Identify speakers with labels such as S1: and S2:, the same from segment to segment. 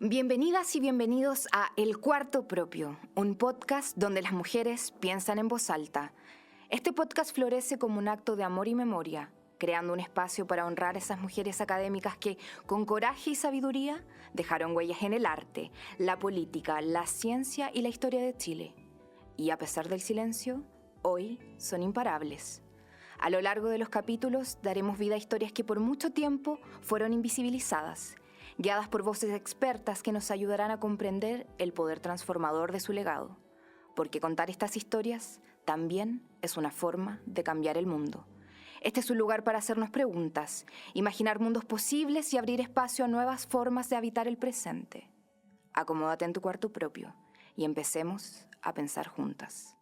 S1: Bienvenidas y bienvenidos a El Cuarto Propio, un podcast donde las mujeres piensan en voz alta. Este podcast florece como un acto de amor y memoria, creando un espacio para honrar a esas mujeres académicas que, con coraje y sabiduría, dejaron huellas en el arte, la política, la ciencia y la historia de Chile. Y a pesar del silencio, hoy son imparables. A lo largo de los capítulos daremos vida a historias que por mucho tiempo fueron invisibilizadas, guiadas por voces expertas que nos ayudarán a comprender el poder transformador de su legado. Porque contar estas historias también es una forma de cambiar el mundo. Este es un lugar para hacernos preguntas, imaginar mundos posibles y abrir espacio a nuevas formas de habitar el presente. Acomódate en tu cuarto propio y empecemos a pensar juntas.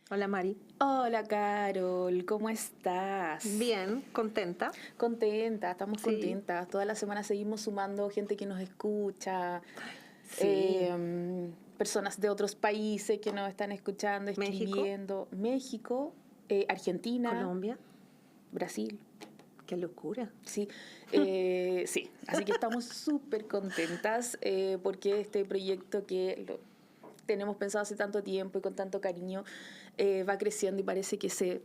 S2: Hola Mari.
S3: Hola Carol, ¿cómo estás?
S2: Bien, contenta.
S3: Contenta, estamos
S2: Sí.
S3: contentas. Toda la semana seguimos sumando gente que nos escucha,
S2: Sí.
S3: personas de otros países que nos están escuchando,
S2: México.
S3: escribiendo. México, Argentina,
S2: Colombia.
S3: Brasil.
S2: Qué locura.
S3: Sí, sí. Así que estamos súper contentas porque este proyecto que tenemos pensado hace tanto tiempo y con tanto cariño va creciendo y parece que se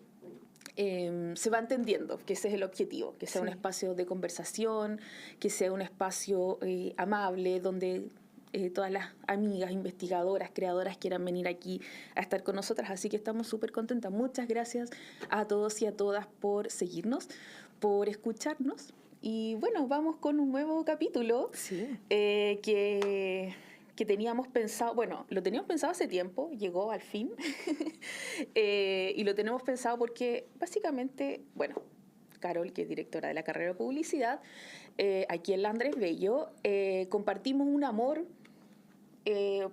S3: va entendiendo que ese es el objetivo, que sea un espacio de conversación, que sea un espacio amable donde todas las amigas, investigadoras, creadoras quieran venir aquí a estar con nosotras. Así que estamos súper contentas. Muchas gracias a todos y a todas por seguirnos, por escucharnos. Y bueno, vamos con un nuevo capítulo
S2: Sí.
S3: que teníamos pensado, bueno, lo teníamos pensado hace tiempo, llegó al fin, y lo tenemos pensado porque básicamente, bueno, Carol, que es directora de la carrera de publicidad, aquí en la Andrés Bello, compartimos un amor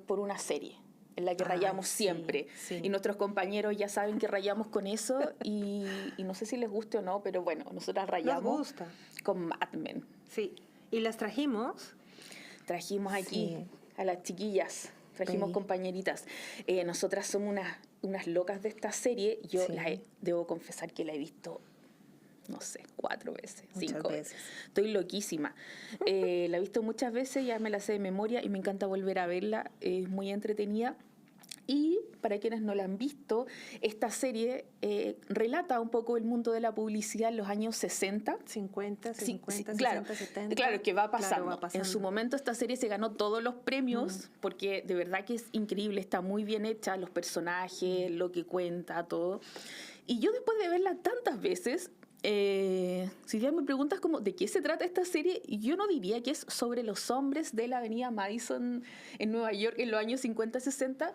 S3: por una serie en la que rayamos siempre.
S2: sí.
S3: Y nuestros compañeros ya saben que rayamos con eso y no sé si les guste o no, pero bueno, nosotras
S2: Nos
S3: rayamos
S2: gusta.
S3: con Mad Men.
S2: Sí. Y las trajimos.
S3: Trajimos aquí
S2: Sí.
S3: a las chiquillas, trajimos
S2: Sí.
S3: compañeritas. Nosotras somos unas locas de esta serie. Yo
S2: Sí.
S3: debo confesar que la he visto, no sé, 4 veces,
S2: Muchas
S3: 5
S2: veces.
S3: veces. Estoy loquísima. La he visto muchas veces, ya me la sé de memoria y me encanta volver a verla. Es muy entretenida. Y para quienes no la han visto, esta serie relata un poco el mundo de la publicidad en los años 60.
S2: 50, 50,
S3: claro,
S2: 60, 70.
S3: claro, que va pasando.
S2: Claro, va pasando.
S3: En su momento esta serie se ganó todos los premios porque de verdad que es increíble, está muy bien hecha, los personajes, lo que cuenta, todo. Y yo después de verla tantas veces, si ya me preguntas como de qué se trata esta serie, yo no diría que es sobre los hombres de la avenida Madison en Nueva York en los años 50-60,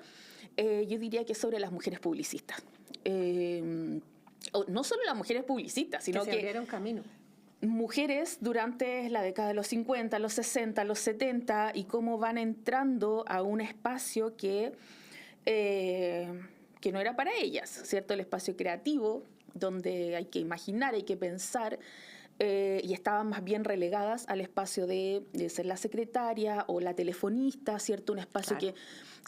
S3: yo diría que es sobre las mujeres publicistas. No solo las mujeres publicistas, sino
S2: que se abrieron camino.
S3: Mujeres durante la década de los 50, los 60, los 70 y cómo van entrando a un espacio que no era para ellas, ¿cierto? El espacio creativo, donde hay que imaginar, hay que pensar, y estaban más bien relegadas al espacio de ser la secretaria o la telefonista, ¿cierto? Un espacio
S2: Claro.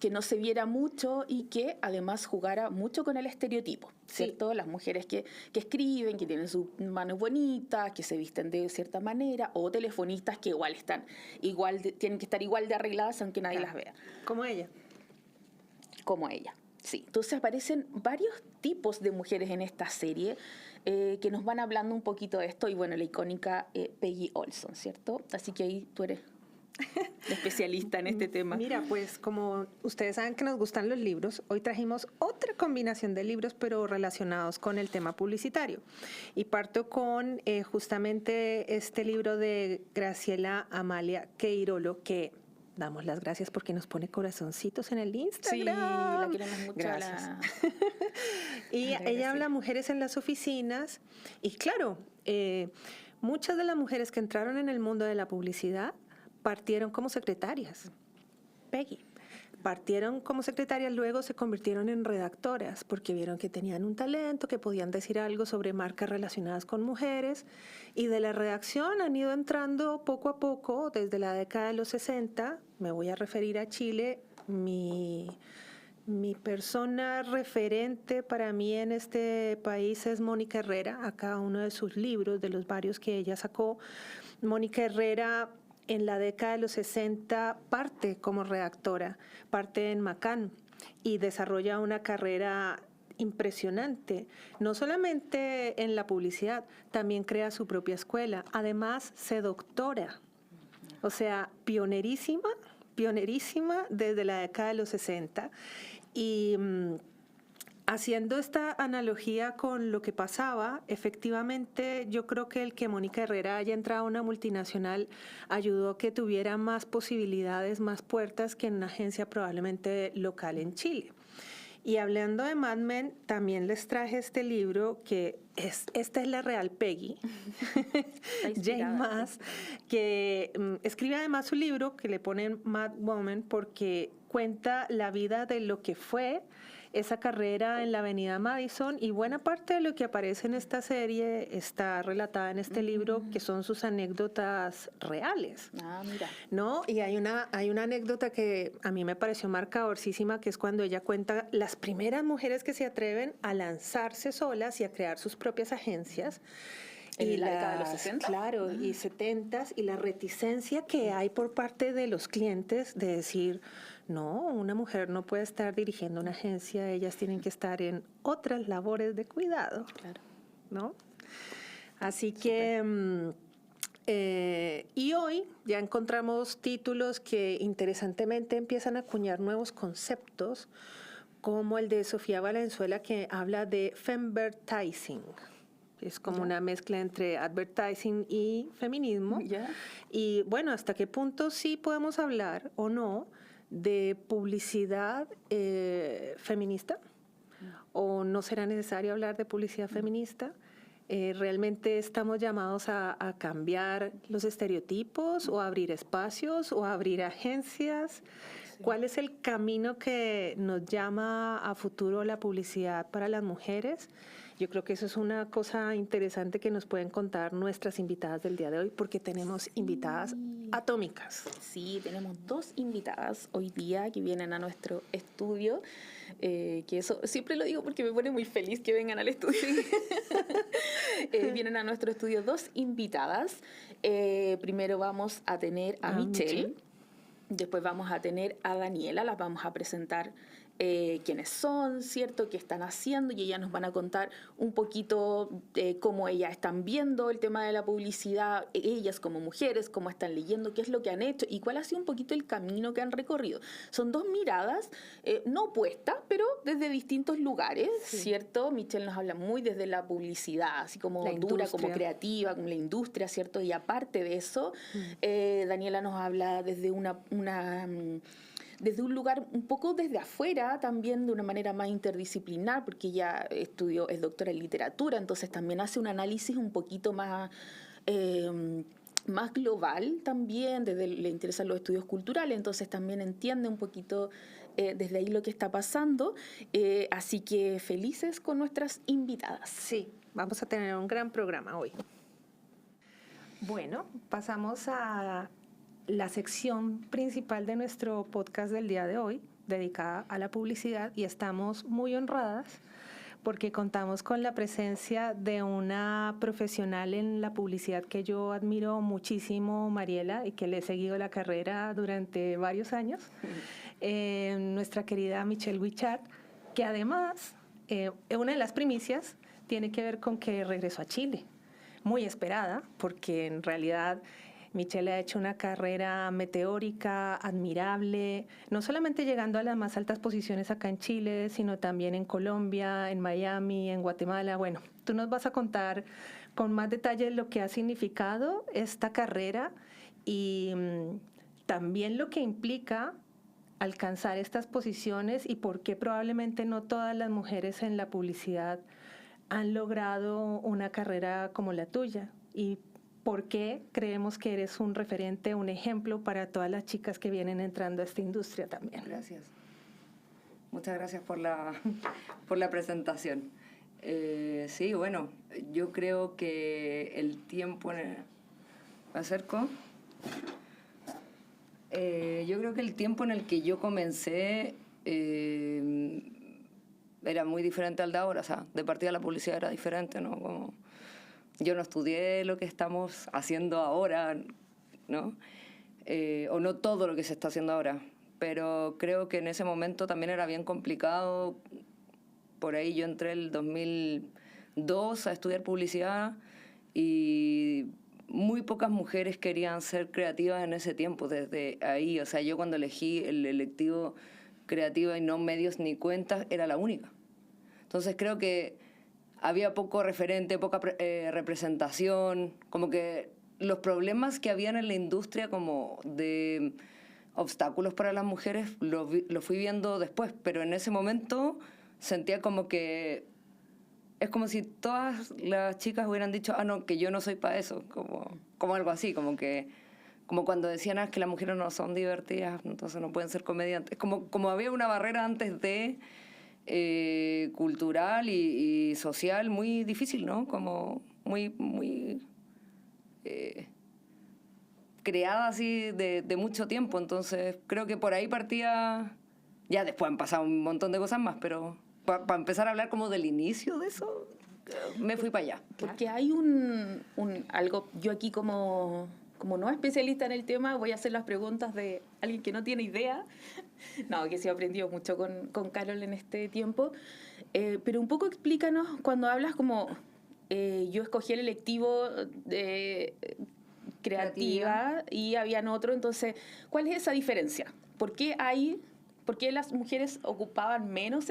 S3: que no se viera mucho y que además jugara mucho con el estereotipo, ¿cierto? Las mujeres que escriben, que tienen sus manos bonitas, que se visten de cierta manera, o telefonistas que tienen que estar igual de arregladas aunque nadie las vea.
S2: Como ella.
S3: Como ella. Sí, entonces aparecen varios tipos de mujeres en esta serie que nos van hablando un poquito de esto. Y bueno, la icónica Peggy Olson, ¿cierto? Así que ahí tú eres la especialista en este tema.
S2: Mira, pues como ustedes saben que nos gustan los libros, hoy trajimos otra combinación de libros, pero relacionados con el tema publicitario. Y parto con justamente este libro de Graciela Amalia Queirolo, que damos las gracias porque nos pone corazoncitos en el Instagram.
S3: Sí, la queremos mucho.
S2: Gracias. Y
S3: Andrea,
S2: ella habla
S3: sí.
S2: mujeres en las oficinas. Y claro, muchas de las mujeres que entraron en el mundo de la publicidad partieron como secretarias. Peggy. Partieron como secretarias, luego se convirtieron en redactoras porque vieron que tenían un talento, que podían decir algo sobre marcas relacionadas con mujeres, y de la redacción han ido entrando poco a poco desde la década de los 60. Me voy a referir a Chile. Mi persona referente para mí en este país es Mónica Herrera. Acá uno de sus libros, de los varios que ella sacó. Mónica Herrera en la década de los 60 parte como redactora, parte en Macán y desarrolla una carrera impresionante, no solamente en la publicidad, también crea su propia escuela, además se doctora, o sea, pionerísima desde la década de los 60 y haciendo esta analogía con lo que pasaba, efectivamente yo creo que el que Mónica Herrera haya entrado a una multinacional ayudó a que tuviera más posibilidades, más puertas que en una agencia probablemente local en Chile. Y hablando de Mad Men, también les traje este libro que esta es la real Peggy, Jane Maas, que escribe además su libro que le ponen Mad Woman porque cuenta la vida de lo que fue esa carrera en la Avenida Madison y buena parte de lo que aparece en esta serie está relatada en este libro que son sus anécdotas reales.
S3: Ah, mira.
S2: ¿No? Y hay una anécdota que a mí me pareció marcadorcísima, que es cuando ella cuenta las primeras mujeres que se atreven a lanzarse solas y a crear sus propias agencias.
S3: ¿En la década de los 60?
S2: Claro, y 70s, y la reticencia que hay por parte de los clientes de decir, no, una mujer no puede estar dirigiendo una agencia, ellas tienen que estar en otras labores de cuidado.
S3: Claro.
S2: ¿No? Así que... y hoy ya encontramos títulos que interesantemente empiezan a acuñar nuevos conceptos, como el de Sofía Valenzuela, que habla de femvertising. Es como una mezcla entre advertising y feminismo. Y bueno, ¿hasta qué punto sí podemos hablar o no de publicidad feminista? ¿O no será necesario hablar de publicidad feminista? ¿Realmente estamos llamados a cambiar los estereotipos o a abrir espacios o a abrir agencias? Sí. ¿Cuál es el camino que nos llama a futuro la publicidad para las mujeres? Yo creo que eso es una cosa interesante que nos pueden contar nuestras invitadas del día de hoy, porque tenemos invitadas atómicas.
S3: Sí, tenemos 2 invitadas hoy día que vienen a nuestro estudio, que eso siempre lo digo porque me pone muy feliz que vengan al estudio. Vienen a nuestro estudio 2 invitadas. Primero vamos a tener a Michelle, después vamos a tener a Daniela, las vamos a presentar quiénes son, ¿cierto? ¿Qué están haciendo? Y ellas nos van a contar un poquito cómo ellas están viendo el tema de la publicidad, ellas como mujeres, cómo están leyendo, qué es lo que han hecho y cuál ha sido un poquito el camino que han recorrido. Son 2 miradas, no opuestas, pero desde distintos lugares, sí. ¿Cierto? Michelle nos habla muy desde la publicidad, así como dura, como creativa, como la industria, ¿cierto? Y aparte de eso, Daniela nos habla desde desde un lugar un poco desde afuera, también de una manera más interdisciplinar, porque ella es doctora en literatura, entonces también hace un análisis un poquito más global también, le interesan los estudios culturales, entonces también entiende un poquito desde ahí lo que está pasando, así que felices con nuestras invitadas.
S2: Sí, vamos a tener un gran programa hoy. Bueno, pasamos a la sección principal de nuestro podcast del día de hoy, dedicada a la publicidad, y estamos muy honradas porque contamos con la presencia de una profesional en la publicidad que yo admiro muchísimo, Mariela, y que le he seguido la carrera durante varios años, nuestra querida Michelle Huichat, que además, una de las primicias tiene que ver con que regresó a Chile, muy esperada, porque en realidad Michelle ha hecho una carrera meteórica, admirable, no solamente llegando a las más altas posiciones acá en Chile, sino también en Colombia, en Miami, en Guatemala. Bueno, tú nos vas a contar con más detalle lo que ha significado esta carrera y también lo que implica alcanzar estas posiciones y por qué probablemente no todas las mujeres en la publicidad han logrado una carrera como la tuya. Y ¿por qué creemos que eres un referente, un ejemplo para todas las chicas que vienen entrando a esta industria también?
S4: Gracias. Muchas gracias por la presentación. Sí, bueno, yo creo que el tiempo... ¿Me acerco? Yo creo que el tiempo en el que yo comencé era muy diferente al de ahora. O sea, de partida la publicidad era diferente, ¿no? Como, yo no estudié lo que estamos haciendo ahora, ¿no? o no todo lo que se está haciendo ahora. Pero creo que en ese momento también era bien complicado. Por ahí yo entré el 2002 a estudiar publicidad y muy pocas mujeres querían ser creativas en ese tiempo, desde ahí. O sea, yo cuando elegí el electivo creativa y no medios ni cuentas, era la única. Entonces creo que había poco referente, poca representación, como que los problemas que habían en la industria como de obstáculos para las mujeres lo fui viendo después, pero en ese momento sentía como que es como si todas las chicas hubieran dicho, no, que yo no soy para eso, como algo así, como cuando decían que las mujeres no son divertidas, entonces no pueden ser comediantes. Como había una barrera antes de cultural y social muy difícil, ¿no? Como muy creada así de mucho tiempo. Entonces creo que por ahí partía. Ya después han pasado un montón de cosas más, pero para empezar a hablar como del inicio de eso, me fui para allá.
S3: Porque hay algo, yo aquí como no especialista en el tema, voy a hacer las preguntas de alguien que no tiene idea. No, que sí he aprendido mucho con Carol en este tiempo. Pero un poco explícanos cuando hablas como yo escogí el electivo de creativa y habían otro, entonces, ¿cuál es esa diferencia? ¿Por qué las mujeres ocupaban menos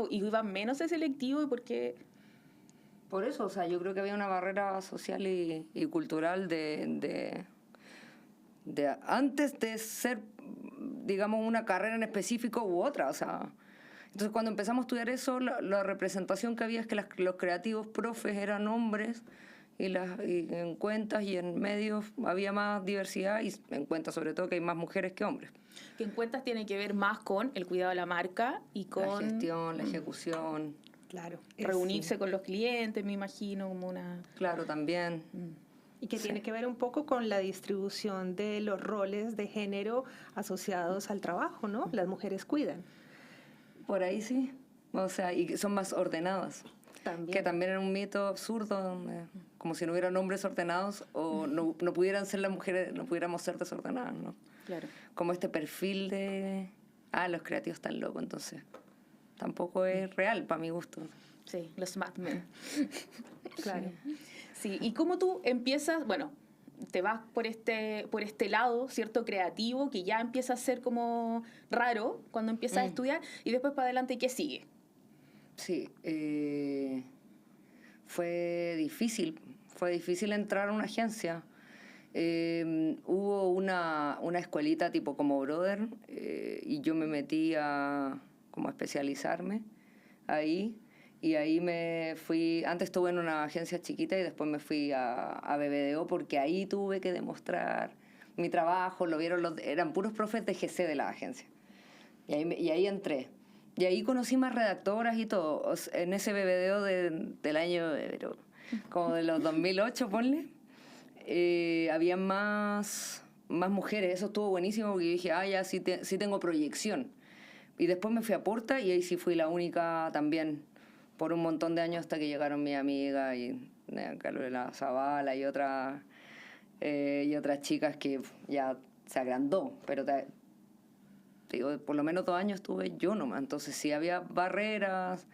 S3: y iban menos ese electivo y por qué?
S4: Por eso, o sea, yo creo que había una barrera social y cultural de antes de ser, digamos, una carrera en específico u otra, o sea. Entonces, cuando empezamos a estudiar eso, la representación que había es que los creativos profes eran hombres y en cuentas y en medios había más diversidad y en cuentas sobre todo que hay más mujeres que hombres.
S3: Que en cuentas tiene que ver más con el cuidado de la marca y con
S4: la gestión, la ejecución.
S2: Claro.
S3: Reunirse con los clientes, me imagino, como una...
S4: Claro, también.
S2: Y que tiene que ver un poco con la distribución de los roles de género asociados al trabajo, ¿no? Las mujeres cuidan.
S4: Por ahí sí. O sea, y son más ordenadas.
S2: También.
S4: Que también era un mito absurdo, como si no hubieran hombres ordenados o no pudieran ser las mujeres, no pudiéramos ser desordenadas, ¿no?
S3: Claro.
S4: Como este perfil de, los creativos están locos, entonces tampoco es real para mi gusto.
S3: Sí, los Mad Men.
S2: Claro.
S3: Sí, y cómo tú empiezas, bueno, te vas por este lado, ¿cierto? Creativo, que ya empieza a ser como raro cuando empiezas a estudiar, y después para adelante, ¿qué sigue?
S4: Sí, fue difícil entrar a una agencia. Hubo una escuelita tipo como Brother y yo me metí como a especializarme ahí. Y ahí me fui, antes estuve en una agencia chiquita y después me fui a BBDO porque ahí tuve que demostrar mi trabajo, lo vieron, eran puros profes de GC de la agencia. Y ahí entré. Y ahí conocí más redactoras y todo. En ese BBDO del año, como de los 2008, ponle, había más mujeres. Eso estuvo buenísimo porque dije, ya sí tengo proyección. Y después me fui a Porta y ahí sí fui la única también por un montón de años hasta que llegaron mi amiga y Carolina Zavala y otras chicas que ya se agrandó, pero digo, por lo menos 2 años estuve yo nomás, entonces sí había barreras,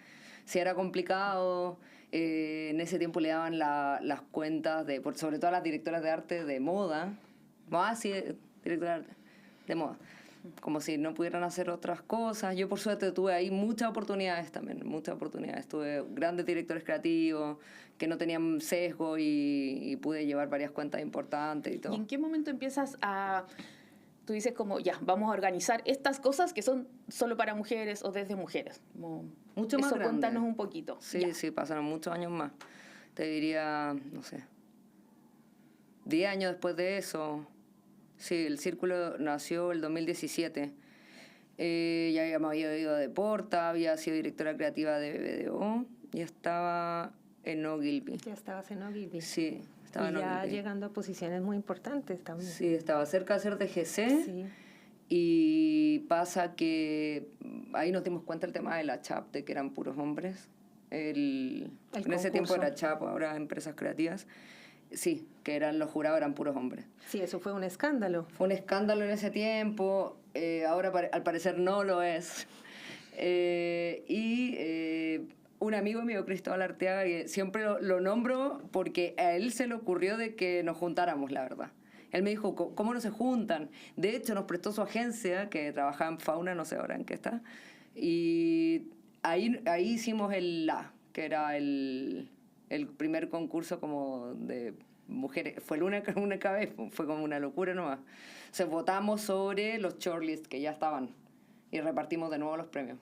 S4: sí era complicado. En ese tiempo le daban las cuentas, sobre todo a las directoras de arte de moda, sí, directoras de moda, como si no pudieran hacer otras cosas. Yo por suerte tuve ahí muchas oportunidades también, tuve grandes directores creativos que no tenían sesgo y pude llevar varias cuentas importantes y todo.
S3: ¿Y en qué momento empiezas tú dices como, ya, vamos a organizar estas cosas que son solo para mujeres o desde mujeres?
S4: Mucho más
S3: eso
S4: grande.
S3: Cuéntanos un poquito.
S4: Sí,
S3: ya.
S4: Sí, pasaron muchos años más. Te diría, no sé, 10 años después de eso. Sí, el Círculo nació el 2017. Ya me había ido de Porta, había sido directora creativa de BBDO y estaba en Ogilvy.
S2: Ya estabas en Ogilvy.
S4: Sí, estaba
S2: y
S4: en
S2: ya
S4: Ogilvy.
S2: llegando a posiciones muy importantes también.
S4: Sí, estaba cerca de ser de GC.
S2: Sí.
S4: Y pasa que ahí nos dimos cuenta del tema de la CHAP, de que eran puros hombres. En ese tiempo era CHAP, ahora Empresas Creativas. Sí, que eran los jurados, eran puros hombres.
S2: Sí, eso fue un escándalo.
S4: Fue un escándalo en ese tiempo, ahora al parecer no lo es. Un amigo mío, Cristóbal Arteaga, que siempre lo nombro porque a él se le ocurrió de que nos juntáramos, la verdad. Él me dijo, ¿cómo no se juntan? De hecho, nos prestó su agencia, que trabajaba en Fauna, no sé ahora en qué está. Y ahí hicimos el LA, que era el primer concurso como de mujeres. Fue la única vez, fue como una locura nomás. O sea, votamos sobre los shortlists que ya estaban y repartimos de nuevo los premios.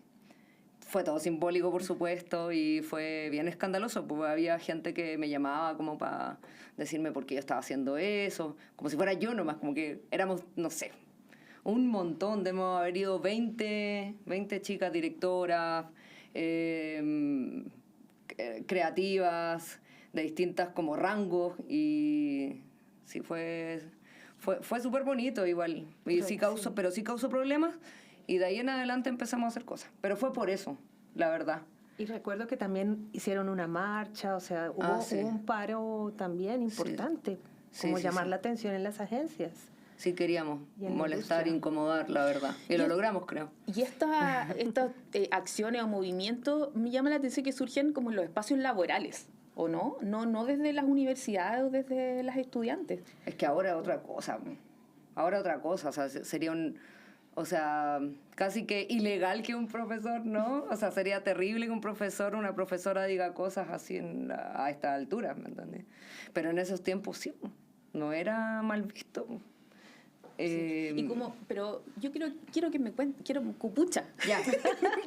S4: Fue todo simbólico, por supuesto, y fue bien escandaloso, porque había gente que me llamaba como para decirme por qué yo estaba haciendo eso, como si fuera yo nomás, como que éramos, no sé, un montón, debemos haber ido 20 chicas directoras, creativas, de distintas como rangos, y sí fue súper bonito igual, y sí causó, pero sí causó problemas. Y de ahí en adelante empezamos a hacer cosas. Pero fue por eso, la verdad.
S2: Y recuerdo que también hicieron una marcha, o sea, hubo un paro también importante, como llamar la atención en las agencias.
S4: Sí, queríamos molestar, incomodar, la verdad. Y lo logramos, creo.
S3: Y estas acciones o movimientos me llama la atención que surgen como en los espacios laborales, ¿o no? No desde las universidades o desde las estudiantes.
S4: Es que ahora otra cosa. O sea, sería o sea, casi que ilegal que un profesor, ¿no? O sea, sería terrible que una profesora diga cosas así a esta altura, ¿me entiendes? Pero en esos tiempos sí, no era mal visto.
S3: Y pero yo quiero que me cuenten, quiero cupucha.
S4: Ya.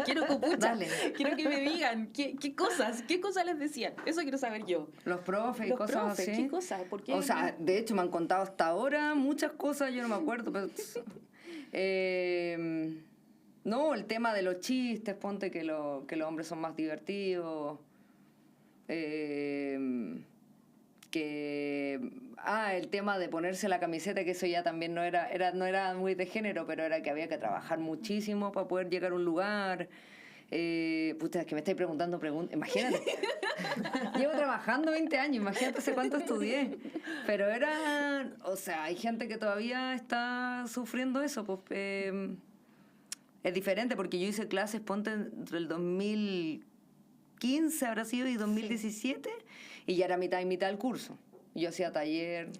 S3: Quiero cupucha.
S4: Dale.
S3: Quiero que me digan qué cosas les decían. Eso quiero saber yo.
S4: Los profes y cosas así.
S3: ¿Qué cosas? ¿Por qué?
S4: O sea, de hecho me han contado hasta ahora muchas cosas, yo no me acuerdo, pero... no, el tema de los chistes, ponte que los hombres son más divertidos. El tema de ponerse la camiseta, que eso ya también no era muy de género, pero era que había que trabajar muchísimo para poder llegar a un lugar. Puta, es que me estáis preguntando imagínate. Llevo trabajando 20 años, imagínate hace cuánto estudié. Pero o sea, hay gente que todavía está sufriendo eso, pues es diferente porque yo hice clases, ponte entre el 2015 habrá sido y 2017, y ya era mitad y mitad del curso. Yo hacía taller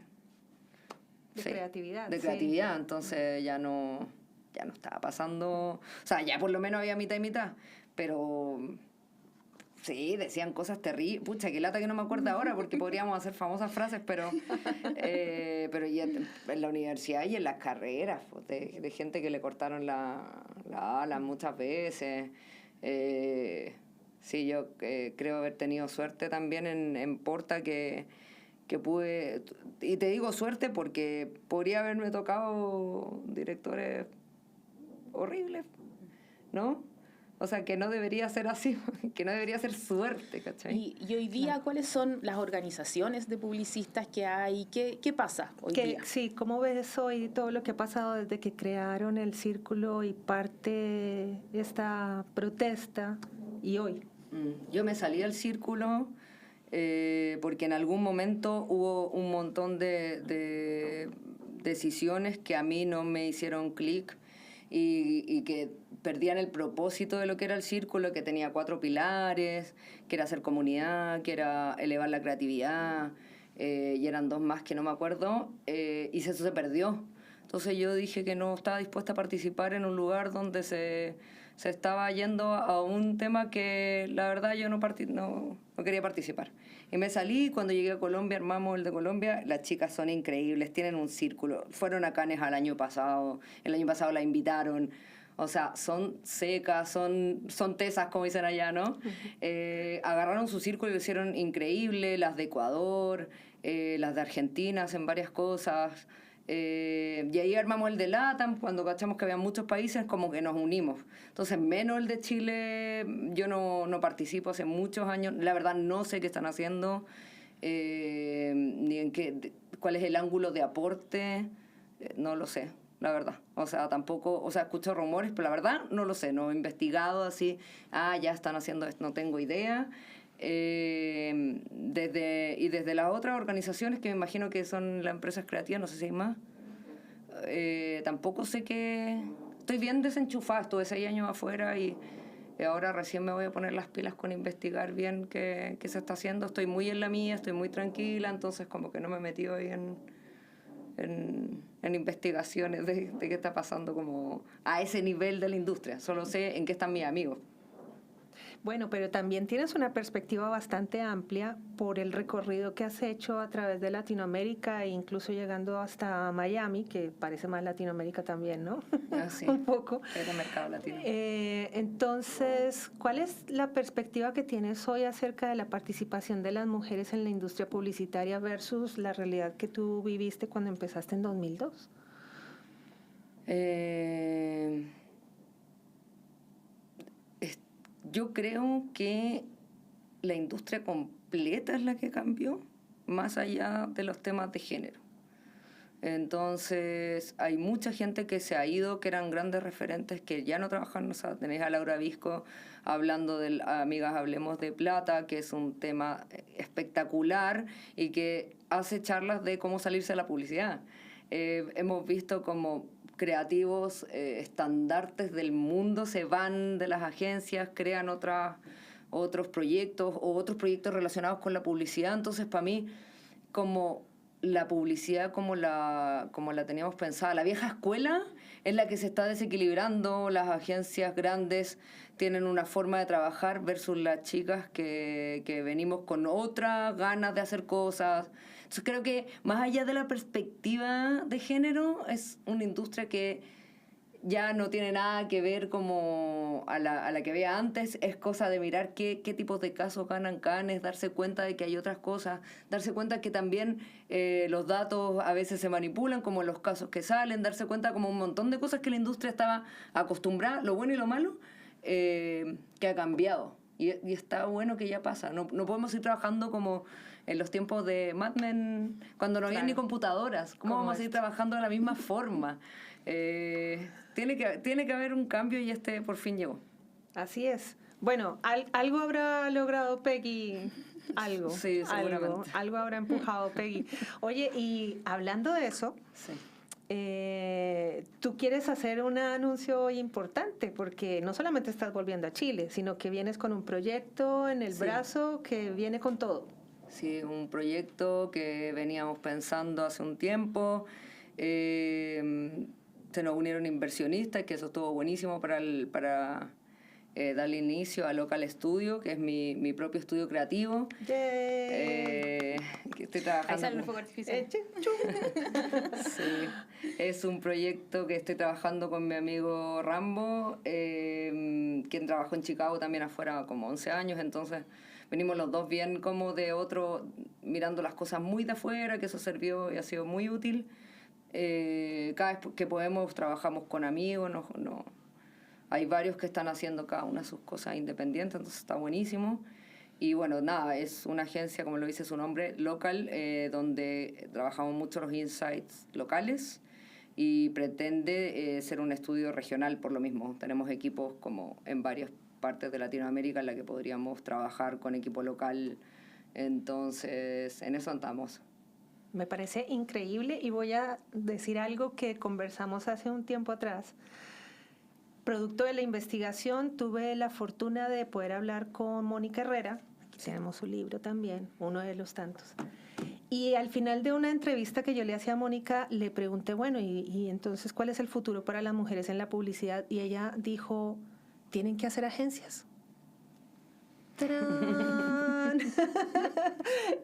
S2: de creatividad.
S4: De creatividad, entonces ya no estaba pasando, o sea, ya por lo menos había mitad y mitad, pero sí, decían cosas terribles. Pucha, qué lata que no me acuerdo ahora, porque podríamos hacer famosas frases, pero ya en la universidad y en las carreras, pues, de gente que le cortaron la ala muchas veces. Sí, yo creo haber tenido suerte también en Porta, que pude, y te digo suerte porque podría haberme tocado directores horribles, ¿no? O sea, que no debería ser así, que no debería ser suerte, ¿cachai?
S3: Y hoy día, ¿cuáles son las organizaciones de publicistas que hay? ¿Qué pasa hoy día?
S2: Sí, ¿cómo ves hoy todo lo que ha pasado desde que crearon el círculo y parte esta protesta y hoy?
S4: Yo me salí del círculo porque en algún momento hubo un montón de decisiones que a mí no me hicieron clic y que perdían el propósito de lo que era el círculo, que tenía 4 pilares, que era hacer comunidad, que era elevar la creatividad, y eran 2 más que no me acuerdo, y eso se perdió. Entonces yo dije que no estaba dispuesta a participar en un lugar donde se estaba yendo a un tema que la verdad yo no quería participar. Y me salí, y cuando llegué a Colombia, armamos el de Colombia. Las chicas son increíbles, tienen un círculo. Fueron a Cannes el año pasado la invitaron. O sea, son secas, son tesas, como dicen allá, ¿no? Agarraron su círculo y lo hicieron increíble. Las de Ecuador, las de Argentina hacen varias cosas. Y ahí armamos el de LATAM, cuando cachamos que había muchos países, como que nos unimos. Entonces, menos el de Chile, yo no participo hace muchos años. La verdad, no sé qué están haciendo, ni cuál es el ángulo de aporte, no lo sé, la verdad. O sea, tampoco, escucho rumores, pero la verdad no lo sé, no he investigado así, ya están haciendo esto, no tengo idea. Desde las otras organizaciones, que me imagino que son las empresas creativas, no sé si hay más, tampoco sé qué... Estoy bien desenchufada, estuve 6 años afuera y ahora recién me voy a poner las pilas con investigar bien qué se está haciendo. Estoy muy en la mía, estoy muy tranquila, entonces como que no me he metido ahí en investigaciones de qué está pasando como a ese nivel de la industria. Solo sé en qué están mis amigos.
S2: Bueno, pero también tienes una perspectiva bastante amplia por el recorrido que has hecho a través de Latinoamérica e incluso llegando hasta Miami, que parece más Latinoamérica también, ¿no?
S4: Sí,
S2: un poco.
S4: Es el mercado latino.
S2: Entonces, ¿cuál es la perspectiva que tienes hoy acerca de la participación de las mujeres en la industria publicitaria versus la realidad que tú viviste cuando empezaste en 2002?
S4: Yo creo que la industria completa es la que cambió, más allá de los temas de género. Entonces, hay mucha gente que se ha ido, que eran grandes referentes, que ya no trabajan. O sea, tenéis a Laura Visco hablando de Amigas Hablemos de Plata, que es un tema espectacular y que hace charlas de cómo salirse de la publicidad. Hemos visto como creativos estandartes del mundo se van de las agencias, crean otros proyectos o otros proyectos relacionados con la publicidad. Entonces, para mí, como la publicidad como la teníamos pensada, la vieja escuela es la que se está desequilibrando. Las agencias grandes tienen una forma de trabajar versus las chicas que venimos con otras ganas de hacer cosas. Entonces creo que más allá de la perspectiva de género, es una industria que ya no tiene nada que ver como a la que veía antes. Es cosa de mirar qué tipos de casos ganan Cannes, darse cuenta de que hay otras cosas, darse cuenta que también los datos a veces se manipulan, como los casos que salen, darse cuenta como un montón de cosas que la industria estaba acostumbrada, lo bueno y lo malo, que ha cambiado. Y está bueno que ya pasa. No podemos ir trabajando como en los tiempos de Mad Men, cuando no había ni computadoras. ¿Cómo vamos a ir trabajando de la misma forma? Tiene que haber un cambio y por fin llegó.
S2: Así es. Bueno, algo habrá logrado Peggy. Algo.
S4: Sí, seguramente.
S2: Algo habrá empujado Peggy. Oye, y hablando de eso...
S4: Sí.
S2: Tú quieres hacer un anuncio importante porque no solamente estás volviendo a Chile, sino que vienes con un proyecto en el brazo que viene con todo.
S4: Sí, un proyecto que veníamos pensando hace un tiempo. Se nos unieron inversionistas, que eso estuvo buenísimo para darle inicio a Local Studio, que es mi propio estudio creativo. Que estoy trabajando.
S3: Ahí sale un fuego artificial.
S4: Sí, es un proyecto que estoy trabajando con mi amigo Rambo, quien trabajó en Chicago también afuera como 11 años, entonces venimos los dos bien como de otro, mirando las cosas muy de afuera, que eso sirvió y ha sido muy útil. Cada vez que podemos trabajamos con amigos, hay varios que están haciendo cada una sus cosas independientes, entonces está buenísimo. Y bueno, nada, es una agencia, como lo dice su nombre, local, donde trabajamos mucho los insights locales y pretende ser un estudio regional por lo mismo. Tenemos equipos como en varias partes de Latinoamérica en la que podríamos trabajar con equipo local, entonces en eso andamos.
S2: Me parece increíble y voy a decir algo que conversamos hace un tiempo atrás. Producto de la investigación, tuve la fortuna de poder hablar con Mónica Herrera. Aquí tenemos su libro también, uno de los tantos. Y al final de una entrevista que yo le hacía a Mónica, le pregunté, bueno, y entonces, ¿cuál es el futuro para las mujeres en la publicidad? Y ella dijo, tienen que hacer agencias. ¡Tarán!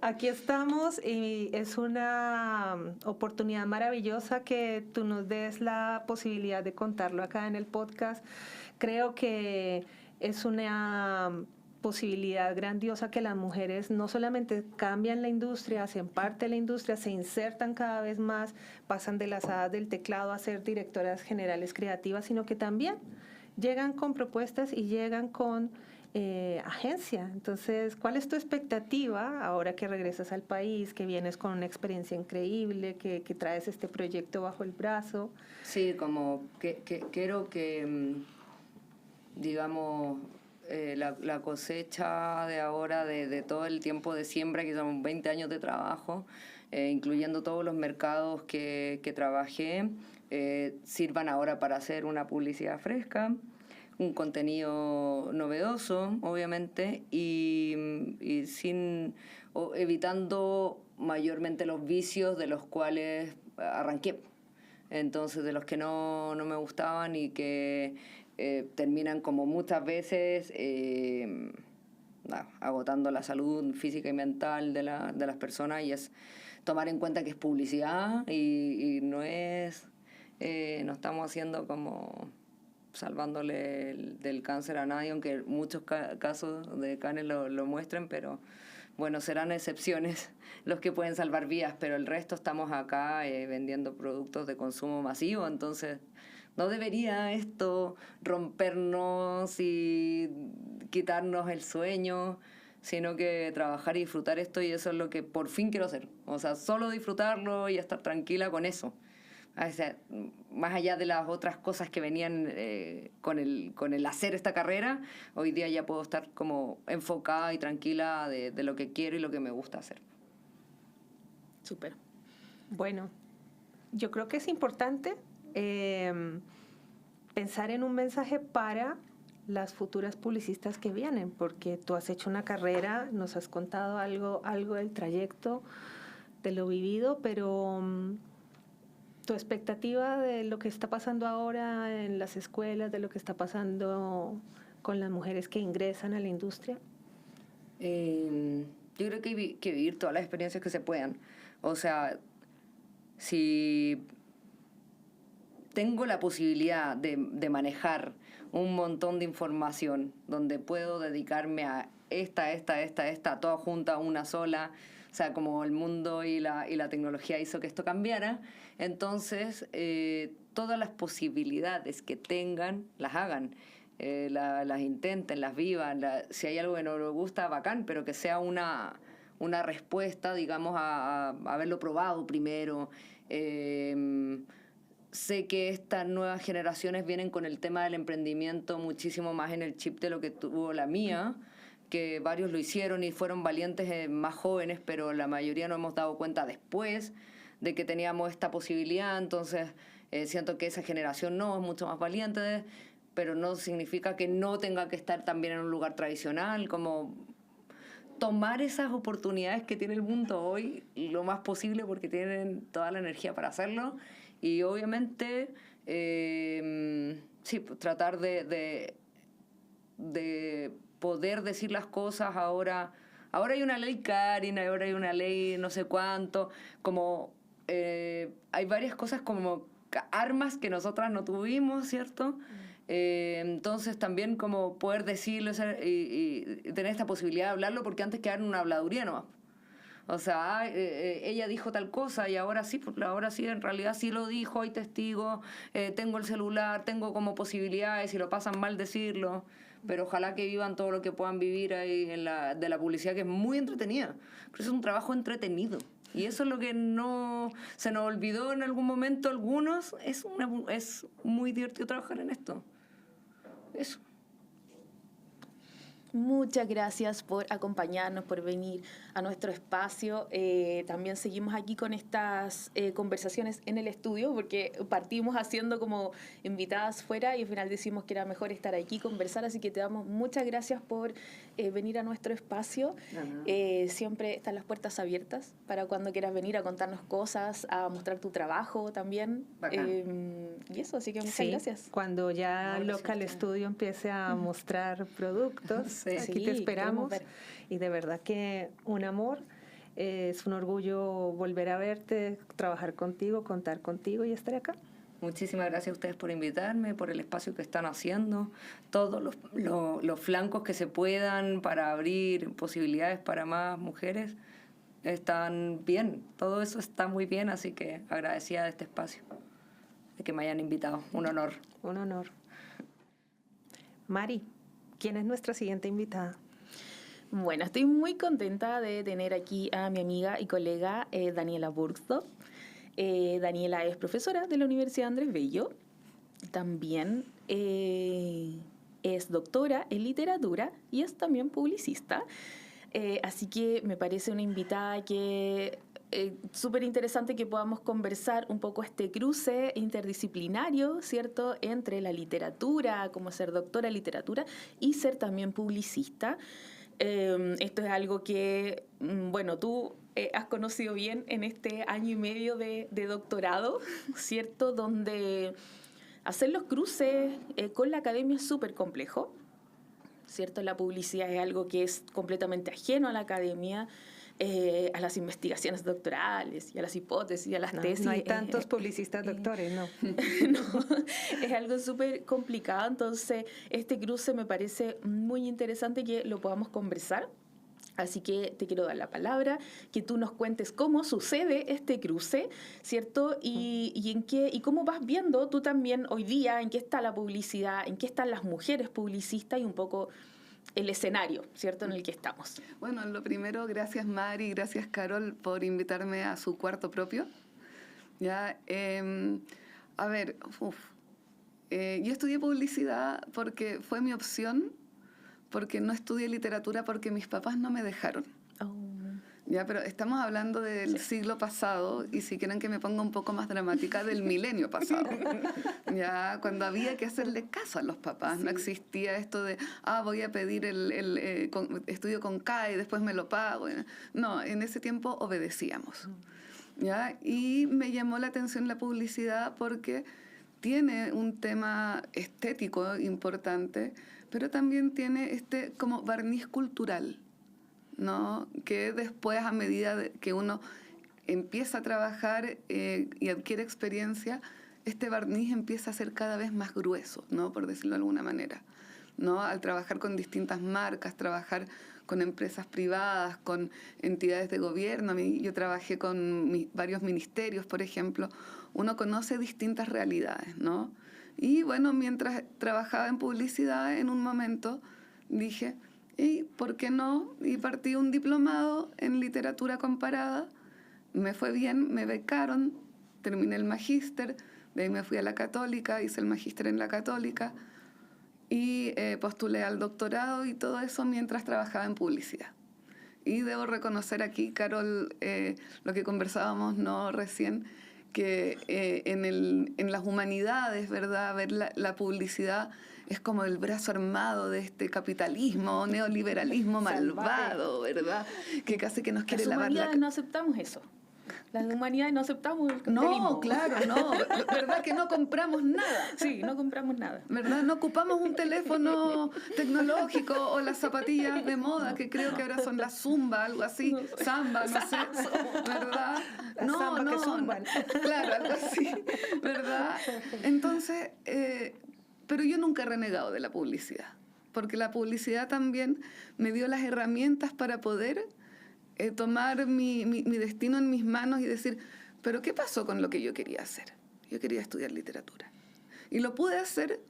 S2: Aquí estamos y es una oportunidad maravillosa que tú nos des la posibilidad de contarlo acá en el podcast. Creo que es una posibilidad grandiosa que las mujeres no solamente cambian la industria, hacen parte de la industria, se insertan cada vez más, pasan de las hadas del teclado a ser directoras generales creativas, sino que también llegan con propuestas y llegan con agencia. Entonces, ¿cuál es tu expectativa ahora que regresas al país, que vienes con una experiencia increíble, que traes este proyecto bajo el brazo?
S4: Sí, como que quiero que, digamos, la cosecha de ahora, de todo el tiempo de siembra, que son 20 años de trabajo, incluyendo todos los mercados que trabajé, sirvan ahora para hacer una publicidad fresca, un contenido novedoso, obviamente, y evitando mayormente los vicios de los cuales arranqué. Entonces, de los que no me gustaban y que terminan como muchas veces agotando la salud física y mental de las personas, y es tomar en cuenta que es publicidad y no estamos haciendo como salvándole del cáncer a nadie, aunque muchos casos de cáncer lo muestren, pero bueno, serán excepciones los que pueden salvar vidas, pero el resto estamos acá vendiendo productos de consumo masivo, entonces no debería esto rompernos y quitarnos el sueño, sino que trabajar y disfrutar esto, y eso es lo que por fin quiero hacer. O sea, solo disfrutarlo y estar tranquila con eso. O sea, más allá de las otras cosas que venían con el hacer esta carrera, hoy día ya puedo estar como enfocada y tranquila de lo que quiero y lo que me gusta hacer.
S3: Súper.
S2: Bueno, yo creo que es importante pensar en un mensaje para las futuras publicistas que vienen, porque tú has hecho una carrera, nos has contado algo del trayecto, de lo vivido, pero tu expectativa de lo que está pasando ahora en las escuelas, de lo que está pasando con las mujeres que ingresan a la industria.
S4: Yo creo que hay que vivir todas las experiencias que se puedan. O sea, si tengo la posibilidad de manejar un montón de información donde puedo dedicarme a esta, toda junta, una sola, o sea, como el mundo y la tecnología hizo que esto cambiara, entonces todas las posibilidades que tengan, las hagan, las intenten, las vivan, si hay algo que no les gusta, bacán, pero que sea una respuesta, digamos, a haberlo probado primero. Sé que estas nuevas generaciones vienen con el tema del emprendimiento muchísimo más en el chip de lo que tuvo la mía, que varios lo hicieron y fueron valientes más jóvenes, pero la mayoría nos hemos dado cuenta después de que teníamos esta posibilidad. Entonces siento que esa generación no es mucho más valiente, pero no significa que no tenga que estar también en un lugar tradicional, como tomar esas oportunidades que tiene el mundo hoy lo más posible, porque tienen toda la energía para hacerlo. Y obviamente, sí, tratar de poder decir las cosas ahora. Ahora hay una ley Karin, ahora hay una ley no sé cuánto, como hay varias cosas como armas que nosotras no tuvimos, ¿cierto? Entonces también como poder decirlo y tener esta posibilidad de hablarlo, porque antes quedaron una habladuría nomás. O sea, ella dijo tal cosa y ahora sí, en realidad sí lo dijo, hay testigos, tengo el celular, tengo como posibilidades, si lo pasan mal decirlo, pero ojalá que vivan todo lo que puedan vivir ahí de la publicidad, que es muy entretenida, pero es un trabajo entretenido. Y eso es lo que no se nos olvidó en algún momento algunos, es muy divertido trabajar en esto. Eso.
S3: Muchas gracias por acompañarnos, por venir a nuestro espacio. También seguimos aquí con estas conversaciones en el estudio, porque partimos haciendo como invitadas fuera y al final decidimos que era mejor estar aquí, conversar, así que te damos muchas gracias por venir a nuestro espacio. Siempre están las puertas abiertas para cuando quieras venir a contarnos cosas, a mostrar tu trabajo también. Y eso, así que muchas gracias.
S2: Cuando ya Local Studio empiece a mostrar productos, aquí te esperamos, y de verdad que un amor, es un orgullo volver a verte, trabajar contigo, contar contigo y estar acá.
S4: Muchísimas gracias a ustedes por invitarme, por el espacio que están haciendo, todos los flancos que se puedan para abrir posibilidades para más mujeres están bien, todo eso está muy bien, así que agradecida de este espacio, de que me hayan invitado, un honor.
S2: Un honor. Mari, ¿quién es nuestra siguiente invitada?
S3: Bueno, estoy muy contenta de tener aquí a mi amiga y colega Daniela Burgdorf. Daniela es profesora de la Universidad Andrés Bello. También es doctora en literatura y es también publicista. Así que me parece una invitada que súper interesante que podamos conversar un poco este cruce interdisciplinario, ¿cierto?, entre la literatura, como ser doctora en literatura, y ser también publicista. Esto es algo que, bueno, tú has conocido bien en este año y medio de doctorado, ¿cierto?, donde hacer los cruces con la academia es súper complejo, ¿cierto? La publicidad es algo que es completamente ajeno a la academia, a las investigaciones doctorales y a las hipótesis y a las tesis.
S2: No hay tantos publicistas doctores, no.
S3: No, es algo súper complicado, entonces este cruce me parece muy interesante que lo podamos conversar. Así que te quiero dar la palabra, que tú nos cuentes cómo sucede este cruce, ¿cierto? Y cómo vas viendo tú también hoy día en qué está la publicidad, en qué están las mujeres publicistas y un poco el escenario, ¿cierto?, en el que estamos.
S5: Bueno, lo primero, gracias Mari, gracias Carol por invitarme a su cuarto propio. Ya, a ver, yo estudié publicidad porque fue mi opción, porque no estudié literatura porque mis papás no me dejaron. Ya, pero estamos hablando del siglo pasado y si quieren que me ponga un poco más dramática, del milenio pasado. Ya, cuando había que hacerle caso a los papás, no existía esto de, voy a pedir el estudio con CAE y después me lo pago. No, en ese tiempo obedecíamos. ¿Ya? Y me llamó la atención la publicidad porque tiene un tema estético importante, pero también tiene este como barniz cultural, ¿no? Que después, a medida que uno empieza a trabajar y adquiere experiencia, este barniz empieza a ser cada vez más grueso, ¿no? Por decirlo de alguna manera, ¿no? Al trabajar con distintas marcas, trabajar con empresas privadas, con entidades de gobierno. Yo trabajé con varios ministerios, por ejemplo. Uno conoce distintas realidades, ¿no? Y bueno, mientras trabajaba en publicidad, en un momento dije, ¿y por qué no? Y partí un diplomado en literatura comparada. Me fue bien, me becaron, terminé el magíster, de ahí me fui a la Católica, hice el magíster en la Católica y postulé al doctorado y todo eso mientras trabajaba en publicidad. Y debo reconocer aquí, Carol, lo que conversábamos no recién, que en las humanidades, ¿verdad?, ver la publicidad es como el brazo armado de este capitalismo, neoliberalismo malvado, ¿verdad?, que casi que nos quiere lavar la cara.
S3: Las humanidades no aceptamos eso. Las humanidades no aceptamos el capitalismo.
S5: No, claro, no. ¿Verdad que no compramos nada?
S3: Sí, no compramos nada.
S5: ¿Verdad? No ocupamos un teléfono tecnológico o las zapatillas de moda, que creo que ahora son la Zumba, algo así, Samba, no sé, ¿verdad? No,
S2: Samba que zumban.
S5: Claro, algo así, ¿verdad? Entonces, pero yo nunca he renegado de la publicidad, porque la publicidad también me dio las herramientas para poder tomar mi destino en mis manos y decir, ¿pero qué pasó con lo que yo quería hacer? Yo quería estudiar literatura. Y lo pude hacer,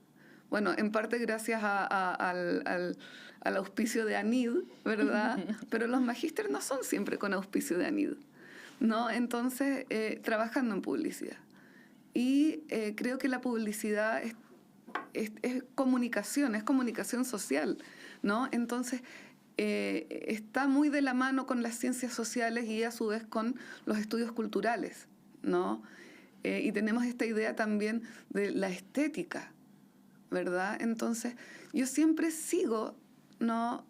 S5: bueno, en parte gracias al auspicio de ANID, ¿verdad? Pero los magísteres no son siempre con auspicio de ANID, ¿no? Entonces, trabajando en publicidad. Y creo que la publicidad es comunicación social, ¿no? Entonces, está muy de la mano con las ciencias sociales y a su vez con los estudios culturales, ¿no? Y tenemos esta idea también de la estética, ¿verdad? Entonces, yo siempre sigo, ¿no?,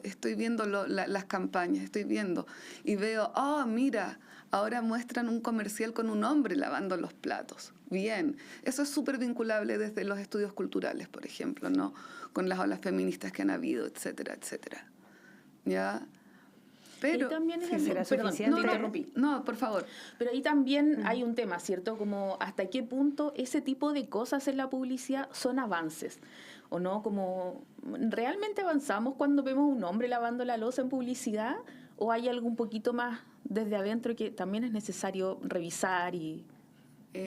S5: estoy viendo las campañas, estoy viendo y veo, mira, ahora muestran un comercial con un hombre lavando los platos. Bien, eso es súper vinculable desde los estudios culturales, por ejemplo, ¿no?, con las olas feministas que han habido, etcétera, etcétera. ¿Ya? Pero
S3: y también es
S2: ¿será
S3: perdón,
S2: suficiente?
S3: te interrumpí.
S5: No, por favor.
S3: Pero ahí también hay un tema, ¿cierto? Como hasta qué punto ese tipo de cosas en la publicidad son avances, ¿o no? Como ¿realmente avanzamos cuando vemos a un hombre lavando la loza en publicidad? ¿O hay algo un poquito más desde adentro que también es necesario revisar y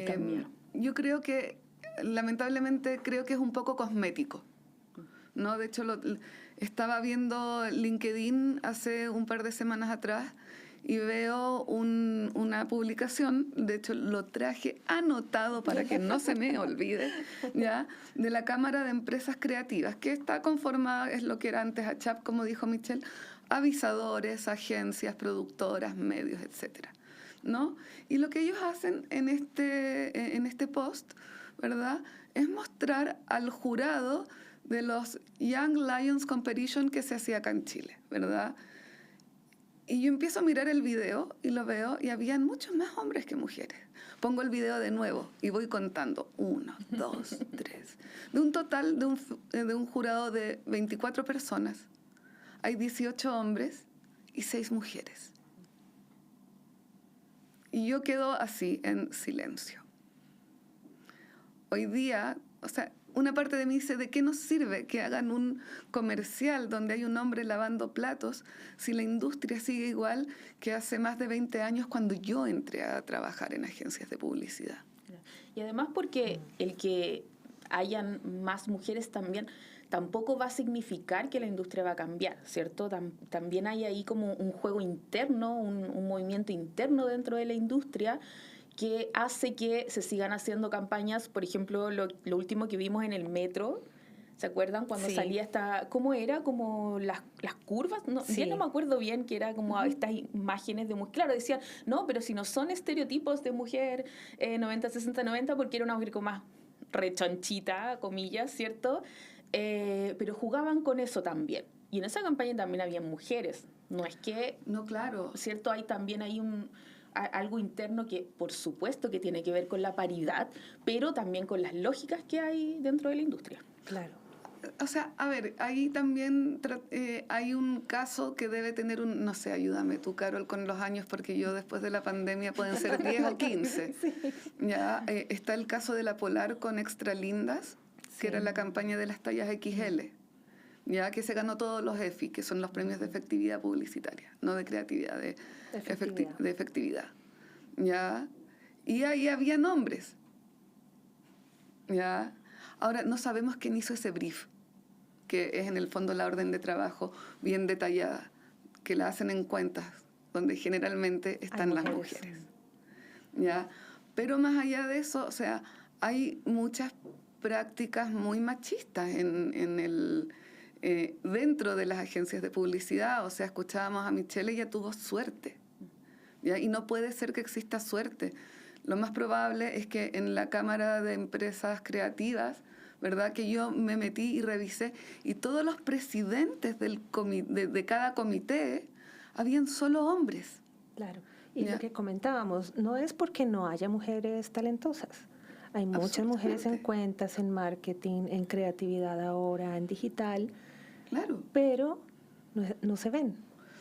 S3: cambiar?
S5: Yo creo que, lamentablemente, creo que es un poco cosmético, ¿no? De hecho, estaba viendo LinkedIn hace un par de semanas atrás y veo una publicación, de hecho lo traje anotado para que no se me olvide, ¿ya? De la Cámara de Empresas Creativas, que está conformada, es lo que era antes ACHAP, como dijo Michelle, avisadores, agencias, productoras, medios, etcétera, ¿no? Y lo que ellos hacen en este post, ¿verdad?, es mostrar al jurado de los Young Lions Competition que se hacía acá en Chile, ¿verdad? Y yo empiezo a mirar el video y lo veo y habían muchos más hombres que mujeres. Pongo el video de nuevo y voy contando. 1, 2, 3. De un total de un jurado de 24 personas, hay 18 hombres y 6 mujeres. Y yo quedo así, en silencio. Hoy día, o sea, una parte de mí dice, ¿de qué nos sirve que hagan un comercial donde hay un hombre lavando platos si la industria sigue igual que hace más de 20 años cuando yo entré a trabajar en agencias de publicidad?
S3: Y además porque el que hayan más mujeres también tampoco va a significar que la industria va a cambiar, ¿cierto? También hay ahí como un juego interno, un movimiento interno dentro de la industria que hace que se sigan haciendo campañas. Por ejemplo, lo último que vimos en el metro, ¿se acuerdan? Cuando salía esta, ¿cómo era? Como las curvas, no, ya no me acuerdo bien, que era como estas imágenes de mujer. Claro, decían, no, pero si no son estereotipos de mujer 90, 60, 90, porque era una mujer como más rechonchita, comillas, ¿cierto? Pero jugaban con eso también. Y en esa campaña también había mujeres. No es que...
S5: No, claro.
S3: ¿Cierto? Hay también algo interno que, por supuesto, que tiene que ver con la paridad, pero también con las lógicas que hay dentro de la industria.
S2: Claro.
S5: O sea, a ver, ahí también hay un caso que debe tener no sé, ayúdame tú, Carol, con los años, porque yo después de la pandemia pueden ser 10 o 15. Sí. Ya, está el caso de la Polar con Extra Lindas, que era la campaña de las tallas XL, ya, que se ganó todos los EFI, que son los premios de efectividad publicitaria, no de creatividad, de efectividad. ¿Ya? Y ahí había nombres. ¿Ya? Ahora, no sabemos quién hizo ese brief, que es en el fondo la orden de trabajo bien detallada, que la hacen en cuentas, donde generalmente están las mujeres. ¿Ya? Pero más allá de eso, o sea, hay muchas prácticas muy machistas dentro de las agencias de publicidad. O sea, escuchábamos a Michelle, ella tuvo suerte, ¿ya? Y no puede ser que exista suerte. Lo más probable es que en la Cámara de Empresas Creativas, ¿verdad?, que yo me metí y revisé, y todos los presidentes de cada comité habían solo hombres.
S2: Claro. Y lo que comentábamos, no es porque no haya mujeres talentosas. Hay muchas mujeres en cuentas, en marketing, en creatividad ahora, en digital.
S5: Claro.
S2: Pero no se ven.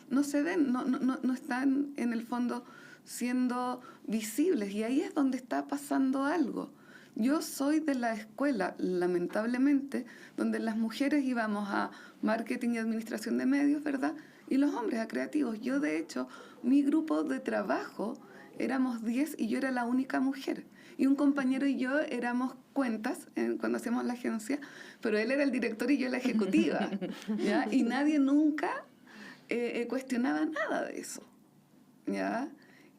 S5: No se ven, no están en el fondo siendo visibles. Y ahí es donde está pasando algo. Yo soy de la escuela, lamentablemente, donde las mujeres íbamos a marketing y administración de medios, ¿verdad?, y los hombres a creativos. Yo, de hecho, mi grupo de trabajo éramos 10 y yo era la única mujer. Y un compañero y yo éramos cuentas cuando hacíamos la agencia, pero él era el director y yo la ejecutiva, ¿ya? Y nadie nunca cuestionaba nada de eso, ¿ya?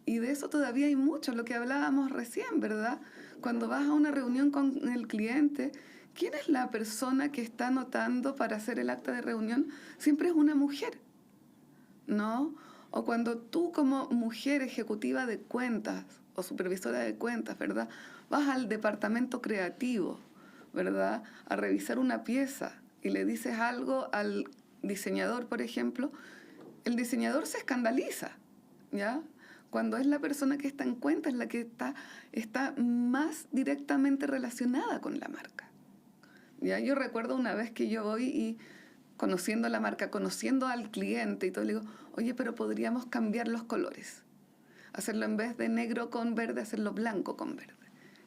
S5: Y de eso todavía hay mucho, lo que hablábamos recién, ¿verdad? Cuando vas a una reunión con el cliente, ¿quién es la persona que está anotando para hacer el acta de reunión? Siempre es una mujer, ¿no? O cuando tú como mujer ejecutiva de cuentas o supervisora de cuentas, ¿verdad?, vas al departamento creativo, ¿verdad?, a revisar una pieza y le dices algo al diseñador, por ejemplo, el diseñador se escandaliza, ¿ya? Cuando es la persona que está en cuentas la que está más directamente relacionada con la marca. ¿Ya? Yo recuerdo una vez que yo voy y conociendo la marca, conociendo al cliente y todo, le digo, oye, pero podríamos cambiar los colores. Hacerlo en vez de negro con verde, hacerlo blanco con verde.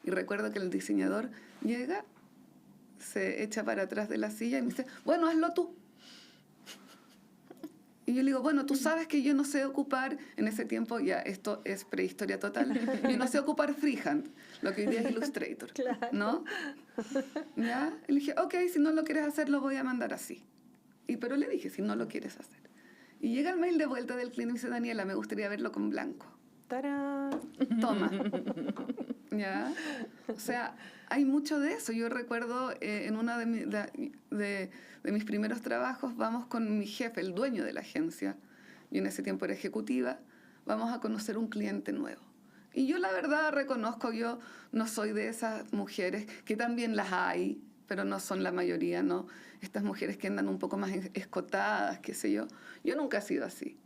S5: Y recuerdo que el diseñador llega, se echa para atrás de la silla y me dice, bueno, hazlo tú. Y yo le digo, bueno, tú sabes que yo no sé ocupar, en ese tiempo, ya esto es prehistoria total, yo no sé ocupar freehand, lo que hoy día es Illustrator, claro, ¿no? ¿Ya? Y le dije, ok, si no lo quieres hacer, lo voy a mandar así. Pero le dije, si no lo quieres hacer. Y llega el mail de vuelta del cliente y me dice, Daniela, me gustaría verlo con blanco.
S2: ¡Tarán!
S5: Toma. ¿Ya? O sea, hay mucho de eso. Yo recuerdo en uno de mis primeros trabajos, vamos con mi jefe, el dueño de la agencia, yo en ese tiempo era ejecutiva, vamos a conocer un cliente nuevo. Y yo la verdad reconozco, yo no soy de esas mujeres, que también las hay, pero no son la mayoría, ¿no? Estas mujeres que andan un poco más escotadas, qué sé yo. Yo nunca he sido así.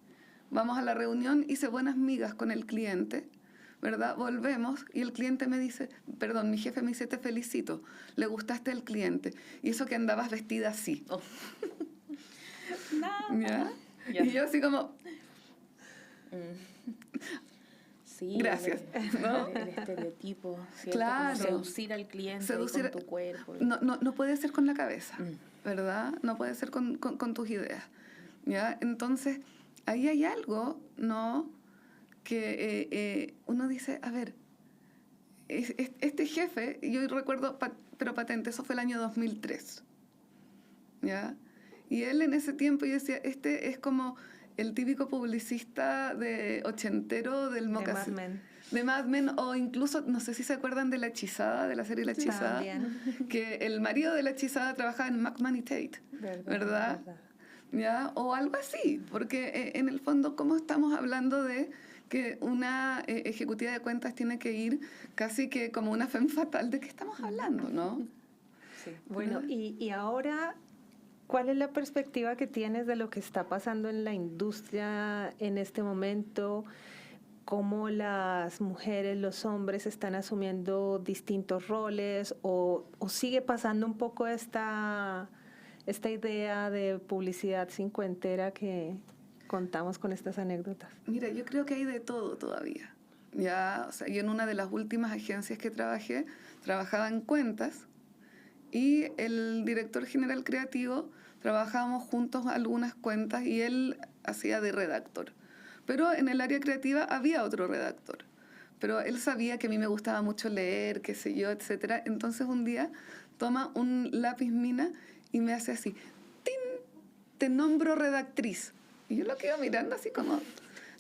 S5: Vamos a la reunión, hice buenas migas con el cliente, ¿verdad? Volvemos y el cliente me dice, perdón, mi jefe me dice, te felicito, le gustaste al cliente. Y eso que andabas vestida así.
S3: Oh.
S5: ¿Ya?
S3: Ya.
S5: Y yo así como,
S3: Sí,
S5: gracias, ¿no?
S3: El estereotipo, ¿cierto?
S5: Claro.
S3: Como seducir al cliente
S5: Seducir-
S3: con tu cuerpo.
S5: No puede ser con la cabeza, ¿verdad? No puede ser con tus ideas, ¿ya? Entonces, ahí hay algo, ¿no? Que uno dice, a ver, este jefe, yo recuerdo, pero patente, eso fue el año 2003, ¿ya? Y él en ese tiempo, yo decía, este es como el típico publicista de ochentero del
S2: De Mad
S5: mocasín.
S2: Men.
S5: De Mad Men, o incluso, no sé si se acuerdan de La Hechizada, de la serie La Hechizada,
S2: También.
S5: que el marido de La Hechizada trabajaba en McMahon Tate, ¿verdad? ¿Ya? O algo así, porque en el fondo, ¿cómo estamos hablando de que una ejecutiva de cuentas tiene que ir casi que como una femme fatal? ¿De qué estamos hablando, no?
S3: Sí.
S2: Bueno, y ahora, ¿cuál es la perspectiva que tienes de lo que está pasando en la industria en este momento? ¿Cómo las mujeres, los hombres están asumiendo distintos roles? ¿O sigue pasando un poco esta idea de publicidad cincuentera que contamos con estas anécdotas?
S5: Mira, yo creo que hay de todo todavía. Ya, o sea, yo en una de las últimas agencias que trabajé, trabajaba en cuentas y el director general creativo trabajábamos juntos algunas cuentas y él hacía de redactor. Pero en el área creativa había otro redactor. Pero él sabía que a mí me gustaba mucho leer, qué sé yo, etcétera. Entonces un día toma un lápiz mina y me hace así, ¡tin! Te nombro redactriz. Y yo lo quedo mirando así como,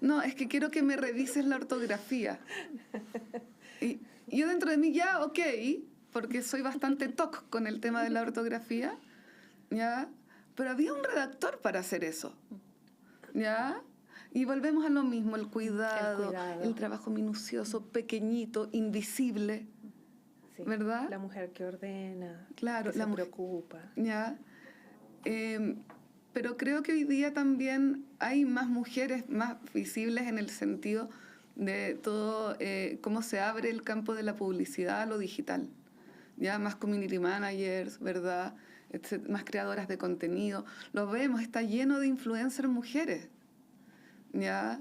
S5: no, es que quiero que me revises la ortografía. Y yo dentro de mí ya, ok, porque soy bastante toc con el tema de la ortografía, ¿ya? Pero había un redactor para hacer eso, ¿ya? Y volvemos a lo mismo, el cuidado, el trabajo minucioso, pequeñito, invisible,
S2: Sí,
S5: ¿verdad?
S2: La mujer que ordena,
S5: Claro,
S2: que
S5: la
S2: se
S5: mujer.
S2: preocupa.
S5: ¿Ya? Pero creo que hoy día también hay más mujeres más visibles en el sentido de todo cómo se abre el campo de la publicidad a lo digital. Ya más community managers, ¿verdad? Más creadoras de contenido. Lo vemos, está lleno de influencers mujeres. ¿Ya?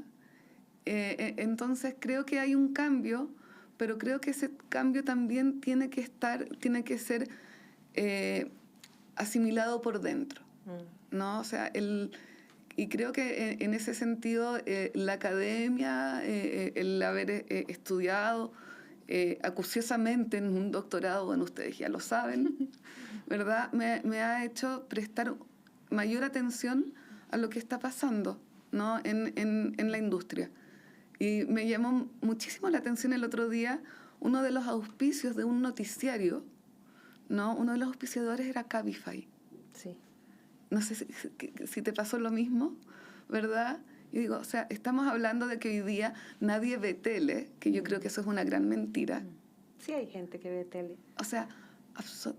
S5: Entonces creo que hay un cambio, pero creo que ese cambio también tiene que ser asimilado por dentro, ¿no? O sea, y creo que en ese sentido la academia, el haber estudiado acuciosamente en un doctorado, bueno, ustedes ya lo saben, ¿verdad? Me ha hecho prestar mayor atención a lo que está pasando, ¿no? en la industria. Y me llamó muchísimo la atención el otro día uno de los auspicios de un noticiario, ¿no? Uno de los auspiciadores era Cabify.
S2: Sí.
S5: No sé si te pasó lo mismo, ¿verdad? Y digo, o sea, estamos hablando de que hoy día nadie ve tele, que yo creo que eso es una gran mentira.
S2: Sí hay gente que ve tele.
S5: O sea,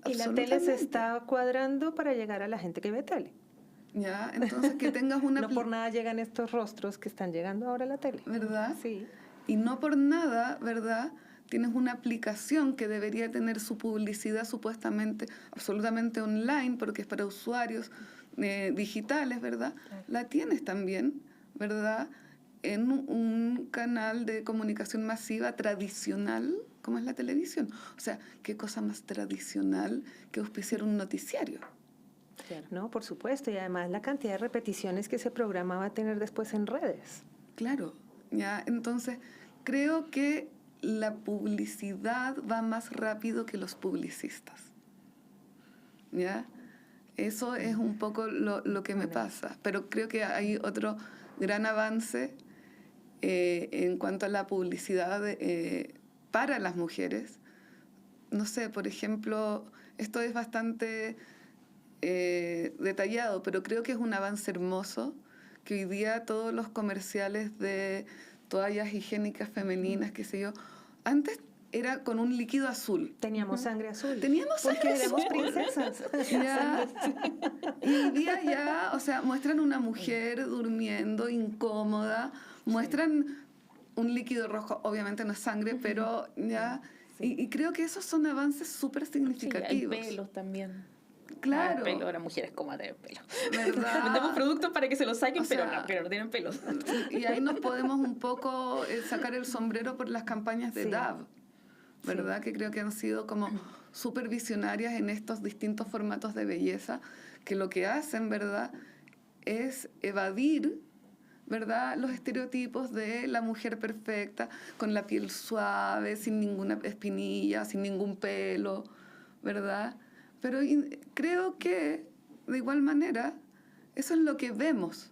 S2: Y la tele se está cuadrando para llegar a la gente que ve tele.
S5: ¿Ya? Entonces que tengas una...
S2: No por nada llegan estos rostros que están llegando ahora a la tele.
S5: ¿Verdad?
S2: Sí.
S5: Y no por nada, ¿verdad? Tienes una aplicación que debería tener su publicidad supuestamente absolutamente online, porque es para usuarios digitales, ¿verdad?
S2: Claro.
S5: La tienes también, ¿verdad? En un canal de comunicación masiva tradicional, como es la televisión. O sea, ¿qué cosa más tradicional que auspiciar un noticiario?
S2: No, por supuesto. Y además la cantidad de repeticiones que ese programa va a tener después en redes.
S5: Claro, ¿ya? Entonces, creo que la publicidad va más rápido que los publicistas, ¿ya? Eso es un poco lo que me pasa. Pero creo que hay otro gran avance en cuanto a la publicidad para las mujeres. No sé, por ejemplo, esto es bastante detallado, pero creo que es un avance hermoso que hoy día todos los comerciales de toallas higiénicas femeninas, qué sé yo, antes era con un líquido azul.
S2: Teníamos sangre azul.
S5: Teníamos sangre
S2: porque
S5: azul.
S2: éramos princesas.
S5: Ya. Y hoy día ya, o sea, muestran una mujer durmiendo, incómoda, muestran un líquido rojo, obviamente no es sangre, pero ya... Y creo que esos son avances súper significativos.
S3: Sí, hay pelos también.
S5: Claro.
S3: Pelo, ahora mujeres como tener pelo.
S5: ¿Verdad?
S3: Vendemos productos para que se los saquen,
S5: O sea,
S3: pero no tienen pelos.
S5: Y ahí nos podemos un poco sacar el sombrero por las campañas de
S2: Sí.
S5: Dove, ¿verdad? Que creo que han sido como súper visionarias en estos distintos formatos de belleza, que lo que hacen, ¿verdad?, es evadir, ¿verdad?, los estereotipos de la mujer perfecta, con la piel suave, sin ninguna espinilla, sin ningún pelo, ¿verdad? Pero creo que, de igual manera, eso es lo que vemos.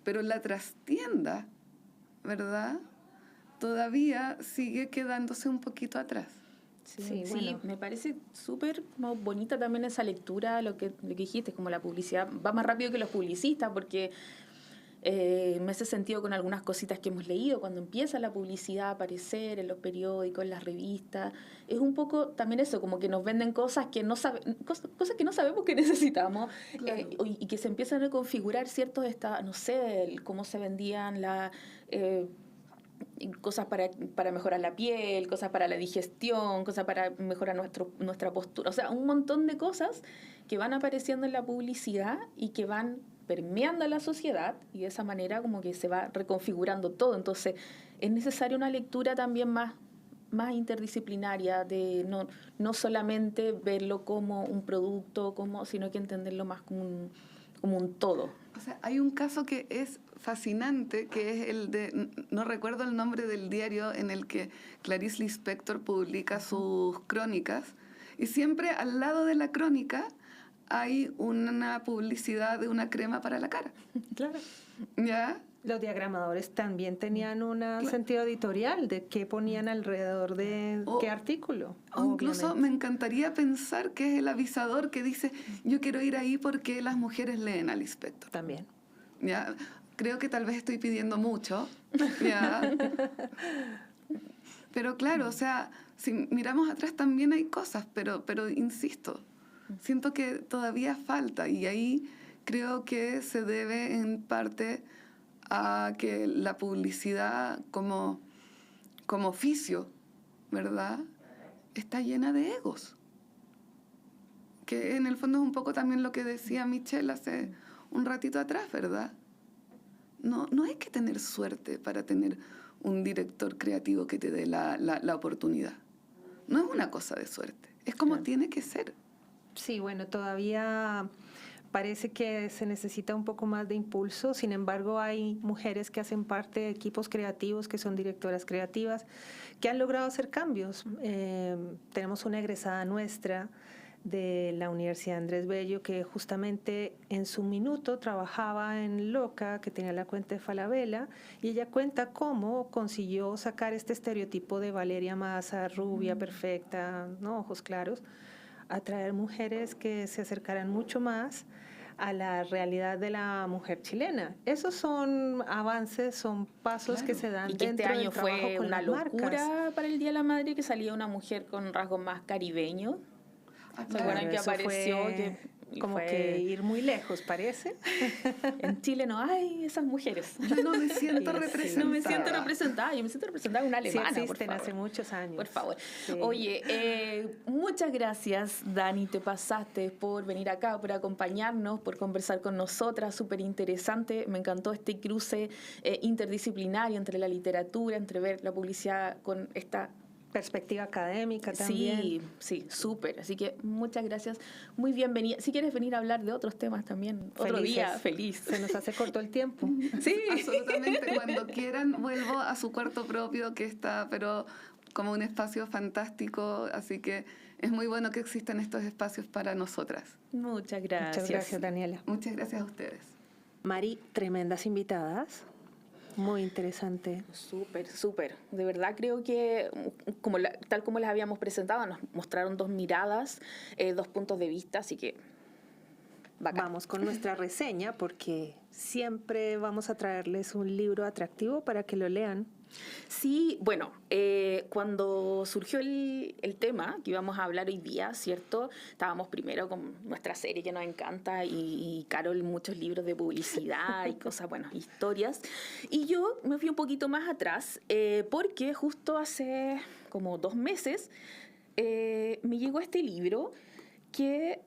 S5: Pero la trastienda, ¿verdad?, todavía sigue quedándose un poquito atrás.
S2: Sí,
S3: Sí,
S2: bueno.
S3: me parece súper como bonita también esa lectura, lo que dijiste, como la publicidad va más rápido que los publicistas, porque me hace sentido con algunas cositas que hemos leído, cuando empieza la publicidad a aparecer en los periódicos, en las revistas, es un poco también eso, como que nos venden cosas que no cosas que no sabemos que necesitamos,
S5: Claro.
S3: y que se empiezan a configurar ciertos, no sé, cómo se vendían cosas para mejorar la piel, cosas para la digestión, cosas para mejorar nuestra postura. O sea, un montón de cosas que van apareciendo en la publicidad y que van permeando a la sociedad, y de esa manera como que se va reconfigurando todo. Entonces, es necesaria una lectura también más interdisciplinaria, de no solamente verlo como un producto, sino que entenderlo más como un todo.
S5: O sea, hay un caso que es fascinante, que es el de, no recuerdo el nombre del diario en el que Clarice Lispector publica sus crónicas, y siempre al lado de la crónica hay una publicidad de una crema para la cara.
S2: Claro.
S5: ¿Ya?
S2: Los diagramadores también tenían un sentido editorial de qué ponían alrededor de qué artículo.
S5: O incluso
S2: obviamente.
S5: me encantaría pensar que es el avisador que dice, yo quiero ir ahí porque las mujeres leen al Lispector.
S2: También.
S5: ¿Ya? Creo que tal vez estoy pidiendo mucho, ¿ya? Pero claro, o sea, si miramos atrás también hay cosas, pero insisto, siento que todavía falta, y ahí creo que se debe en parte a que la publicidad como oficio, ¿verdad?, está llena de egos. Que en el fondo es un poco también lo que decía Michelle hace un ratito atrás, ¿verdad? No hay que tener suerte para tener un director creativo que te dé la oportunidad. No es una cosa de suerte, es como tiene que ser.
S2: Sí, bueno, todavía parece que se necesita un poco más de impulso. Sin embargo, hay mujeres que hacen parte de equipos creativos, que son directoras creativas, que han logrado hacer cambios. Tenemos una egresada nuestra de la Universidad Andrés Bello que justamente en su minuto trabajaba en Loca, que tenía la cuenta de Falabella, y ella cuenta cómo consiguió sacar este estereotipo de Valeria Massa, rubia, perfecta, ¿no?, ojos claros, atraer mujeres que se acercaran mucho más a la realidad de la mujer chilena. Esos son avances, son pasos que se dan
S3: Y que
S2: dentro
S3: este año
S2: del trabajo
S3: fue
S2: con
S3: una
S2: las marcas.
S3: locura para el Día de la Madre, que salía una mujer con rasgos más caribeños. ¿Se acuerdan que
S2: eso
S3: apareció?
S2: fue
S3: Y
S2: como
S3: fue-
S2: que ir muy lejos, parece.
S3: En Chile no hay esas mujeres.
S5: Yo no me siento
S2: Sí,
S5: representada.
S3: No me siento representada, yo me siento representada una
S2: Sí
S3: alemana, por
S2: existen
S3: favor.
S2: hace muchos años.
S3: Por favor.
S2: Sí.
S3: Oye, muchas gracias, Dani, te pasaste por venir acá, por acompañarnos, por conversar con nosotras, súper interesante. Me encantó este cruce interdisciplinario entre la literatura, entre ver la publicidad con esta...
S2: Perspectiva académica también.
S3: Sí, sí, súper. Así que muchas gracias, muy bienvenida. Si quieres venir a hablar de otros temas también, otro
S2: Felices.
S3: día, feliz.
S2: Se nos hace corto el tiempo.
S3: Sí,
S5: Absolutamente, cuando quieran vuelvo a su cuarto propio, que está, pero como un espacio fantástico, así que es muy bueno que existan estos espacios para nosotras.
S3: Muchas gracias.
S2: Muchas gracias, Daniela.
S5: Muchas gracias a ustedes.
S2: Mari, tremendas invitadas. Muy interesante.
S3: Súper, súper. De verdad creo que, tal como las habíamos presentado, nos mostraron dos miradas, dos puntos de vista, así que bacán.
S2: Vamos con nuestra reseña porque siempre vamos a traerles un libro atractivo para que lo lean.
S3: Sí, bueno, cuando surgió el tema que íbamos a hablar hoy día, ¿cierto? Estábamos primero con nuestra serie que nos encanta y Carol muchos libros de publicidad y cosas, bueno, historias. Y yo me fui un poquito más atrás porque justo hace como 2 meses me llegó este libro que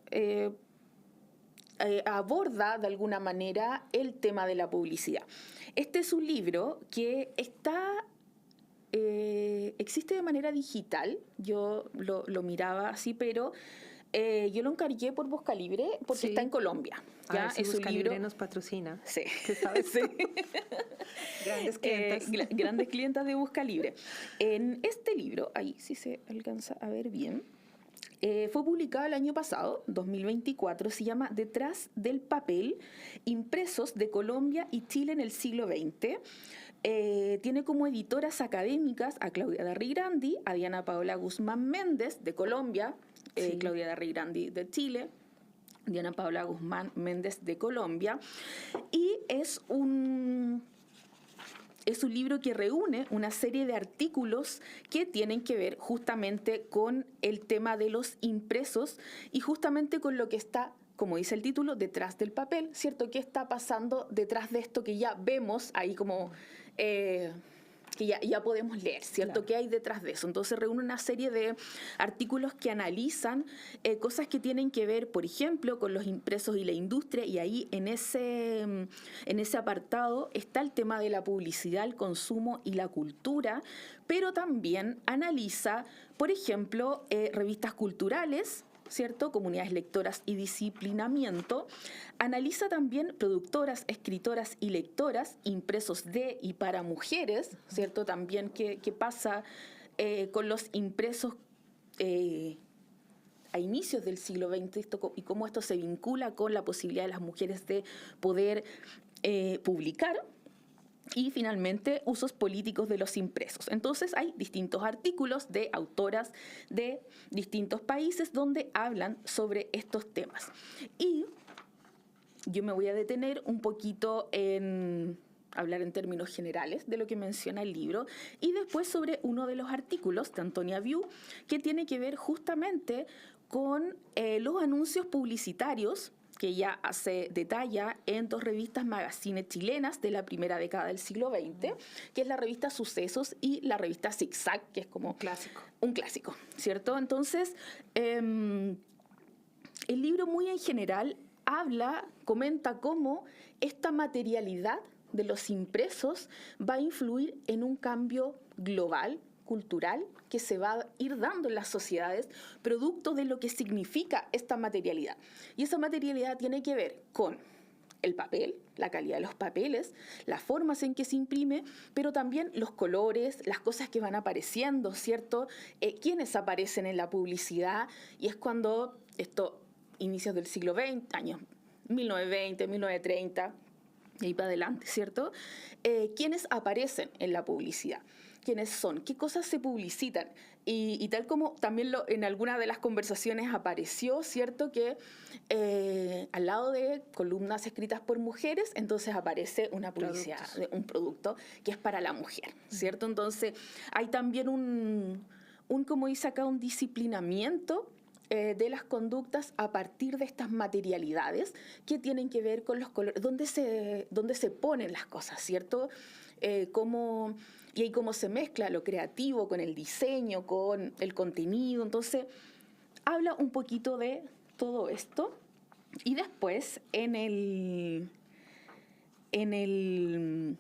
S3: aborda de alguna manera el tema de la publicidad. Este es un libro que existe de manera digital. Yo lo miraba así, pero yo lo encargué por Buscalibre porque
S2: Sí.
S3: está en Colombia.
S2: A ver si
S3: Es un
S2: Buscalibre
S3: libro.
S2: nos patrocina.
S3: Sí.
S2: ¿Qué sabes?
S3: Sí.
S2: Grandes clientes.
S3: Grandes clientas de Buscalibre. En este libro, ahí sí se alcanza a ver bien, fue publicado el año pasado, 2024, se llama Detrás del papel, impresos de Colombia y Chile en el siglo XX. Tiene como editoras académicas a Claudia Darri-Grandi, a Diana Paola Guzmán Méndez de Colombia,
S2: Sí.
S3: Claudia Darri-Grandi de Chile, Diana Paola Guzmán Méndez de Colombia, y es un libro que reúne una serie de artículos que tienen que ver justamente con el tema de los impresos y justamente con lo que está, como dice el título, detrás del papel, ¿cierto? ¿Qué está pasando detrás de esto que ya vemos ahí como que ya podemos leer, ¿cierto?
S2: Claro.
S3: ¿Qué hay detrás de eso? Entonces reúne una serie de artículos que analizan cosas que tienen que ver, por ejemplo, con los impresos y la industria, y ahí en ese apartado está el tema de la publicidad, el consumo y la cultura, pero también analiza, por ejemplo, revistas culturales, ¿cierto? Comunidades lectoras y disciplinamiento. Analiza también productoras, escritoras y lectoras, impresos de y para mujeres, ¿cierto? También qué pasa con los impresos a inicios del siglo XX y cómo esto se vincula con la posibilidad de las mujeres de poder publicar. Y finalmente, usos políticos de los impresos. Entonces hay distintos artículos de autoras de distintos países donde hablan sobre estos temas. Y yo me voy a detener un poquito en hablar en términos generales de lo que menciona el libro y después sobre uno de los artículos de Antonia Viu que tiene que ver justamente con los anuncios publicitarios que ella detalla en 2 revistas magazines chilenas de la primera década del siglo XX, que es la revista Sucesos y la revista Zigzag, que es como un clásico, ¿cierto? Entonces, el libro muy en general comenta cómo esta materialidad de los impresos va a influir en un cambio global, cultural, que se va a ir dando en las sociedades producto de lo que significa esta materialidad. Y esa materialidad tiene que ver con el papel, la calidad de los papeles, las formas en que se imprime, pero también los colores, las cosas que van apareciendo, ¿cierto? Quiénes aparecen en la publicidad, y es cuando inicios del siglo XX, años 1920, 1930, y ahí para adelante, ¿cierto? ¿Quiénes aparecen en la publicidad? ¿Quiénes son? ¿Qué cosas se publicitan? Y tal como también en alguna de las conversaciones apareció, ¿cierto? Que al lado de columnas escritas por mujeres, entonces aparece una publicidad de un producto que es para la mujer, ¿cierto? Entonces hay también como dice acá, un disciplinamiento de las conductas a partir de estas materialidades que tienen que ver con los colores, dónde se ponen las cosas, ¿cierto? Y ahí cómo se mezcla lo creativo con el diseño, con el contenido. Entonces, habla un poquito de todo esto. Y después, en el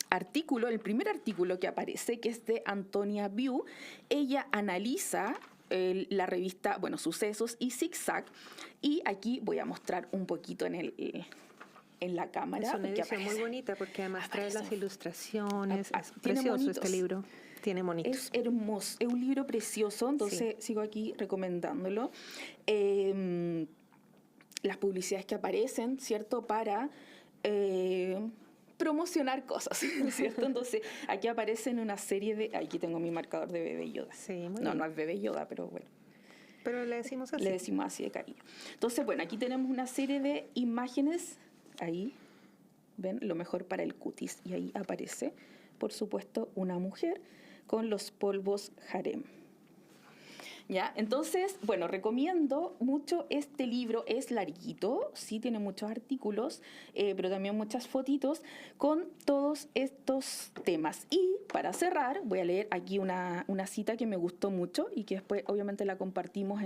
S3: artículo, el primer artículo que aparece, que es de Antonia Viu, ella analiza la revista, Sucesos y Zigzag. Y aquí voy a mostrar un poquito en la cámara.
S2: Es una edición muy bonita porque además trae las ilustraciones. Es
S3: tiene
S2: precioso
S3: monitos.
S2: este libro. Tiene monitos.
S3: Es hermoso, es un libro precioso, entonces sigo aquí recomendándolo. Las publicidades que aparecen, ¿cierto? Para promocionar cosas, ¿cierto? Entonces, aquí aparecen una serie de... Aquí tengo mi marcador de Bebé Yoda.
S2: Sí, muy
S3: no,
S2: bien.
S3: no es Bebé Yoda, pero bueno.
S2: Pero le decimos así.
S3: Le decimos así de cariño. Entonces, bueno, aquí tenemos una serie de imágenes. Ahí, ven, lo mejor para el cutis. Y ahí aparece, por supuesto, una mujer con los polvos harem. ¿Ya? Entonces, bueno, recomiendo mucho este libro. Es larguito, sí tiene muchos artículos, pero también muchas fotitos con todos estos temas. Y para cerrar, voy a leer aquí una cita que me gustó mucho y que después obviamente la compartimos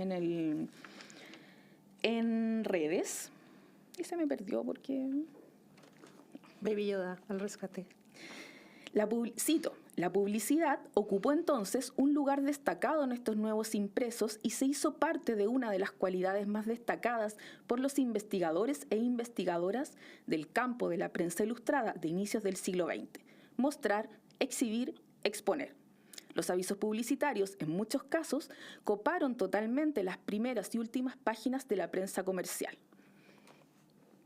S3: en redes. Y se me perdió porque...
S2: Baby Yoda, al rescate.
S3: Cito, la publicidad ocupó entonces un lugar destacado en estos nuevos impresos y se hizo parte de una de las cualidades más destacadas por los investigadores e investigadoras del campo de la prensa ilustrada de inicios del siglo XX. Mostrar, exhibir, exponer. Los avisos publicitarios, en muchos casos, coparon totalmente las primeras y últimas páginas de la prensa comercial.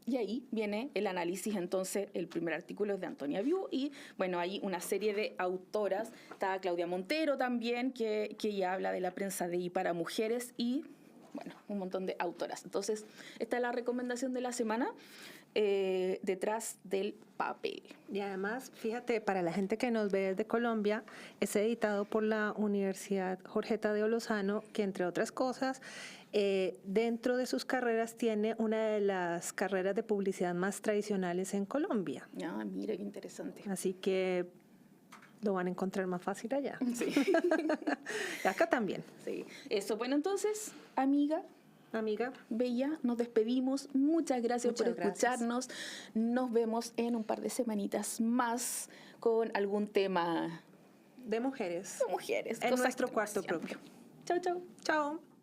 S3: Y ahí viene el análisis, entonces, el primer artículo es de Antonia Viu y, bueno, hay una serie de autoras, está Claudia Montero también, que ya habla de la prensa de y para mujeres y, bueno, un montón de autoras. Entonces, esta es la recomendación de la semana, detrás del papel.
S2: Y además, fíjate, para la gente que nos ve desde Colombia, es editado por la Universidad Jorge Tadeo Lozano, que entre otras cosas, dentro de sus carreras tiene una de las carreras de publicidad más tradicionales en Colombia.
S3: Ah, mira, qué interesante.
S2: Así que lo van a encontrar más fácil allá.
S3: Sí.
S2: Y acá también.
S3: Sí. Eso, bueno, entonces, amiga Bella, nos despedimos. Muchas gracias por escucharnos. Nos vemos en un par de semanitas más con algún tema
S2: De mujeres.
S3: de mujeres.
S2: En
S3: cosas
S2: nuestro
S3: que
S2: cuarto
S3: siempre.
S2: propio.
S3: Chau, chau.
S2: Chao.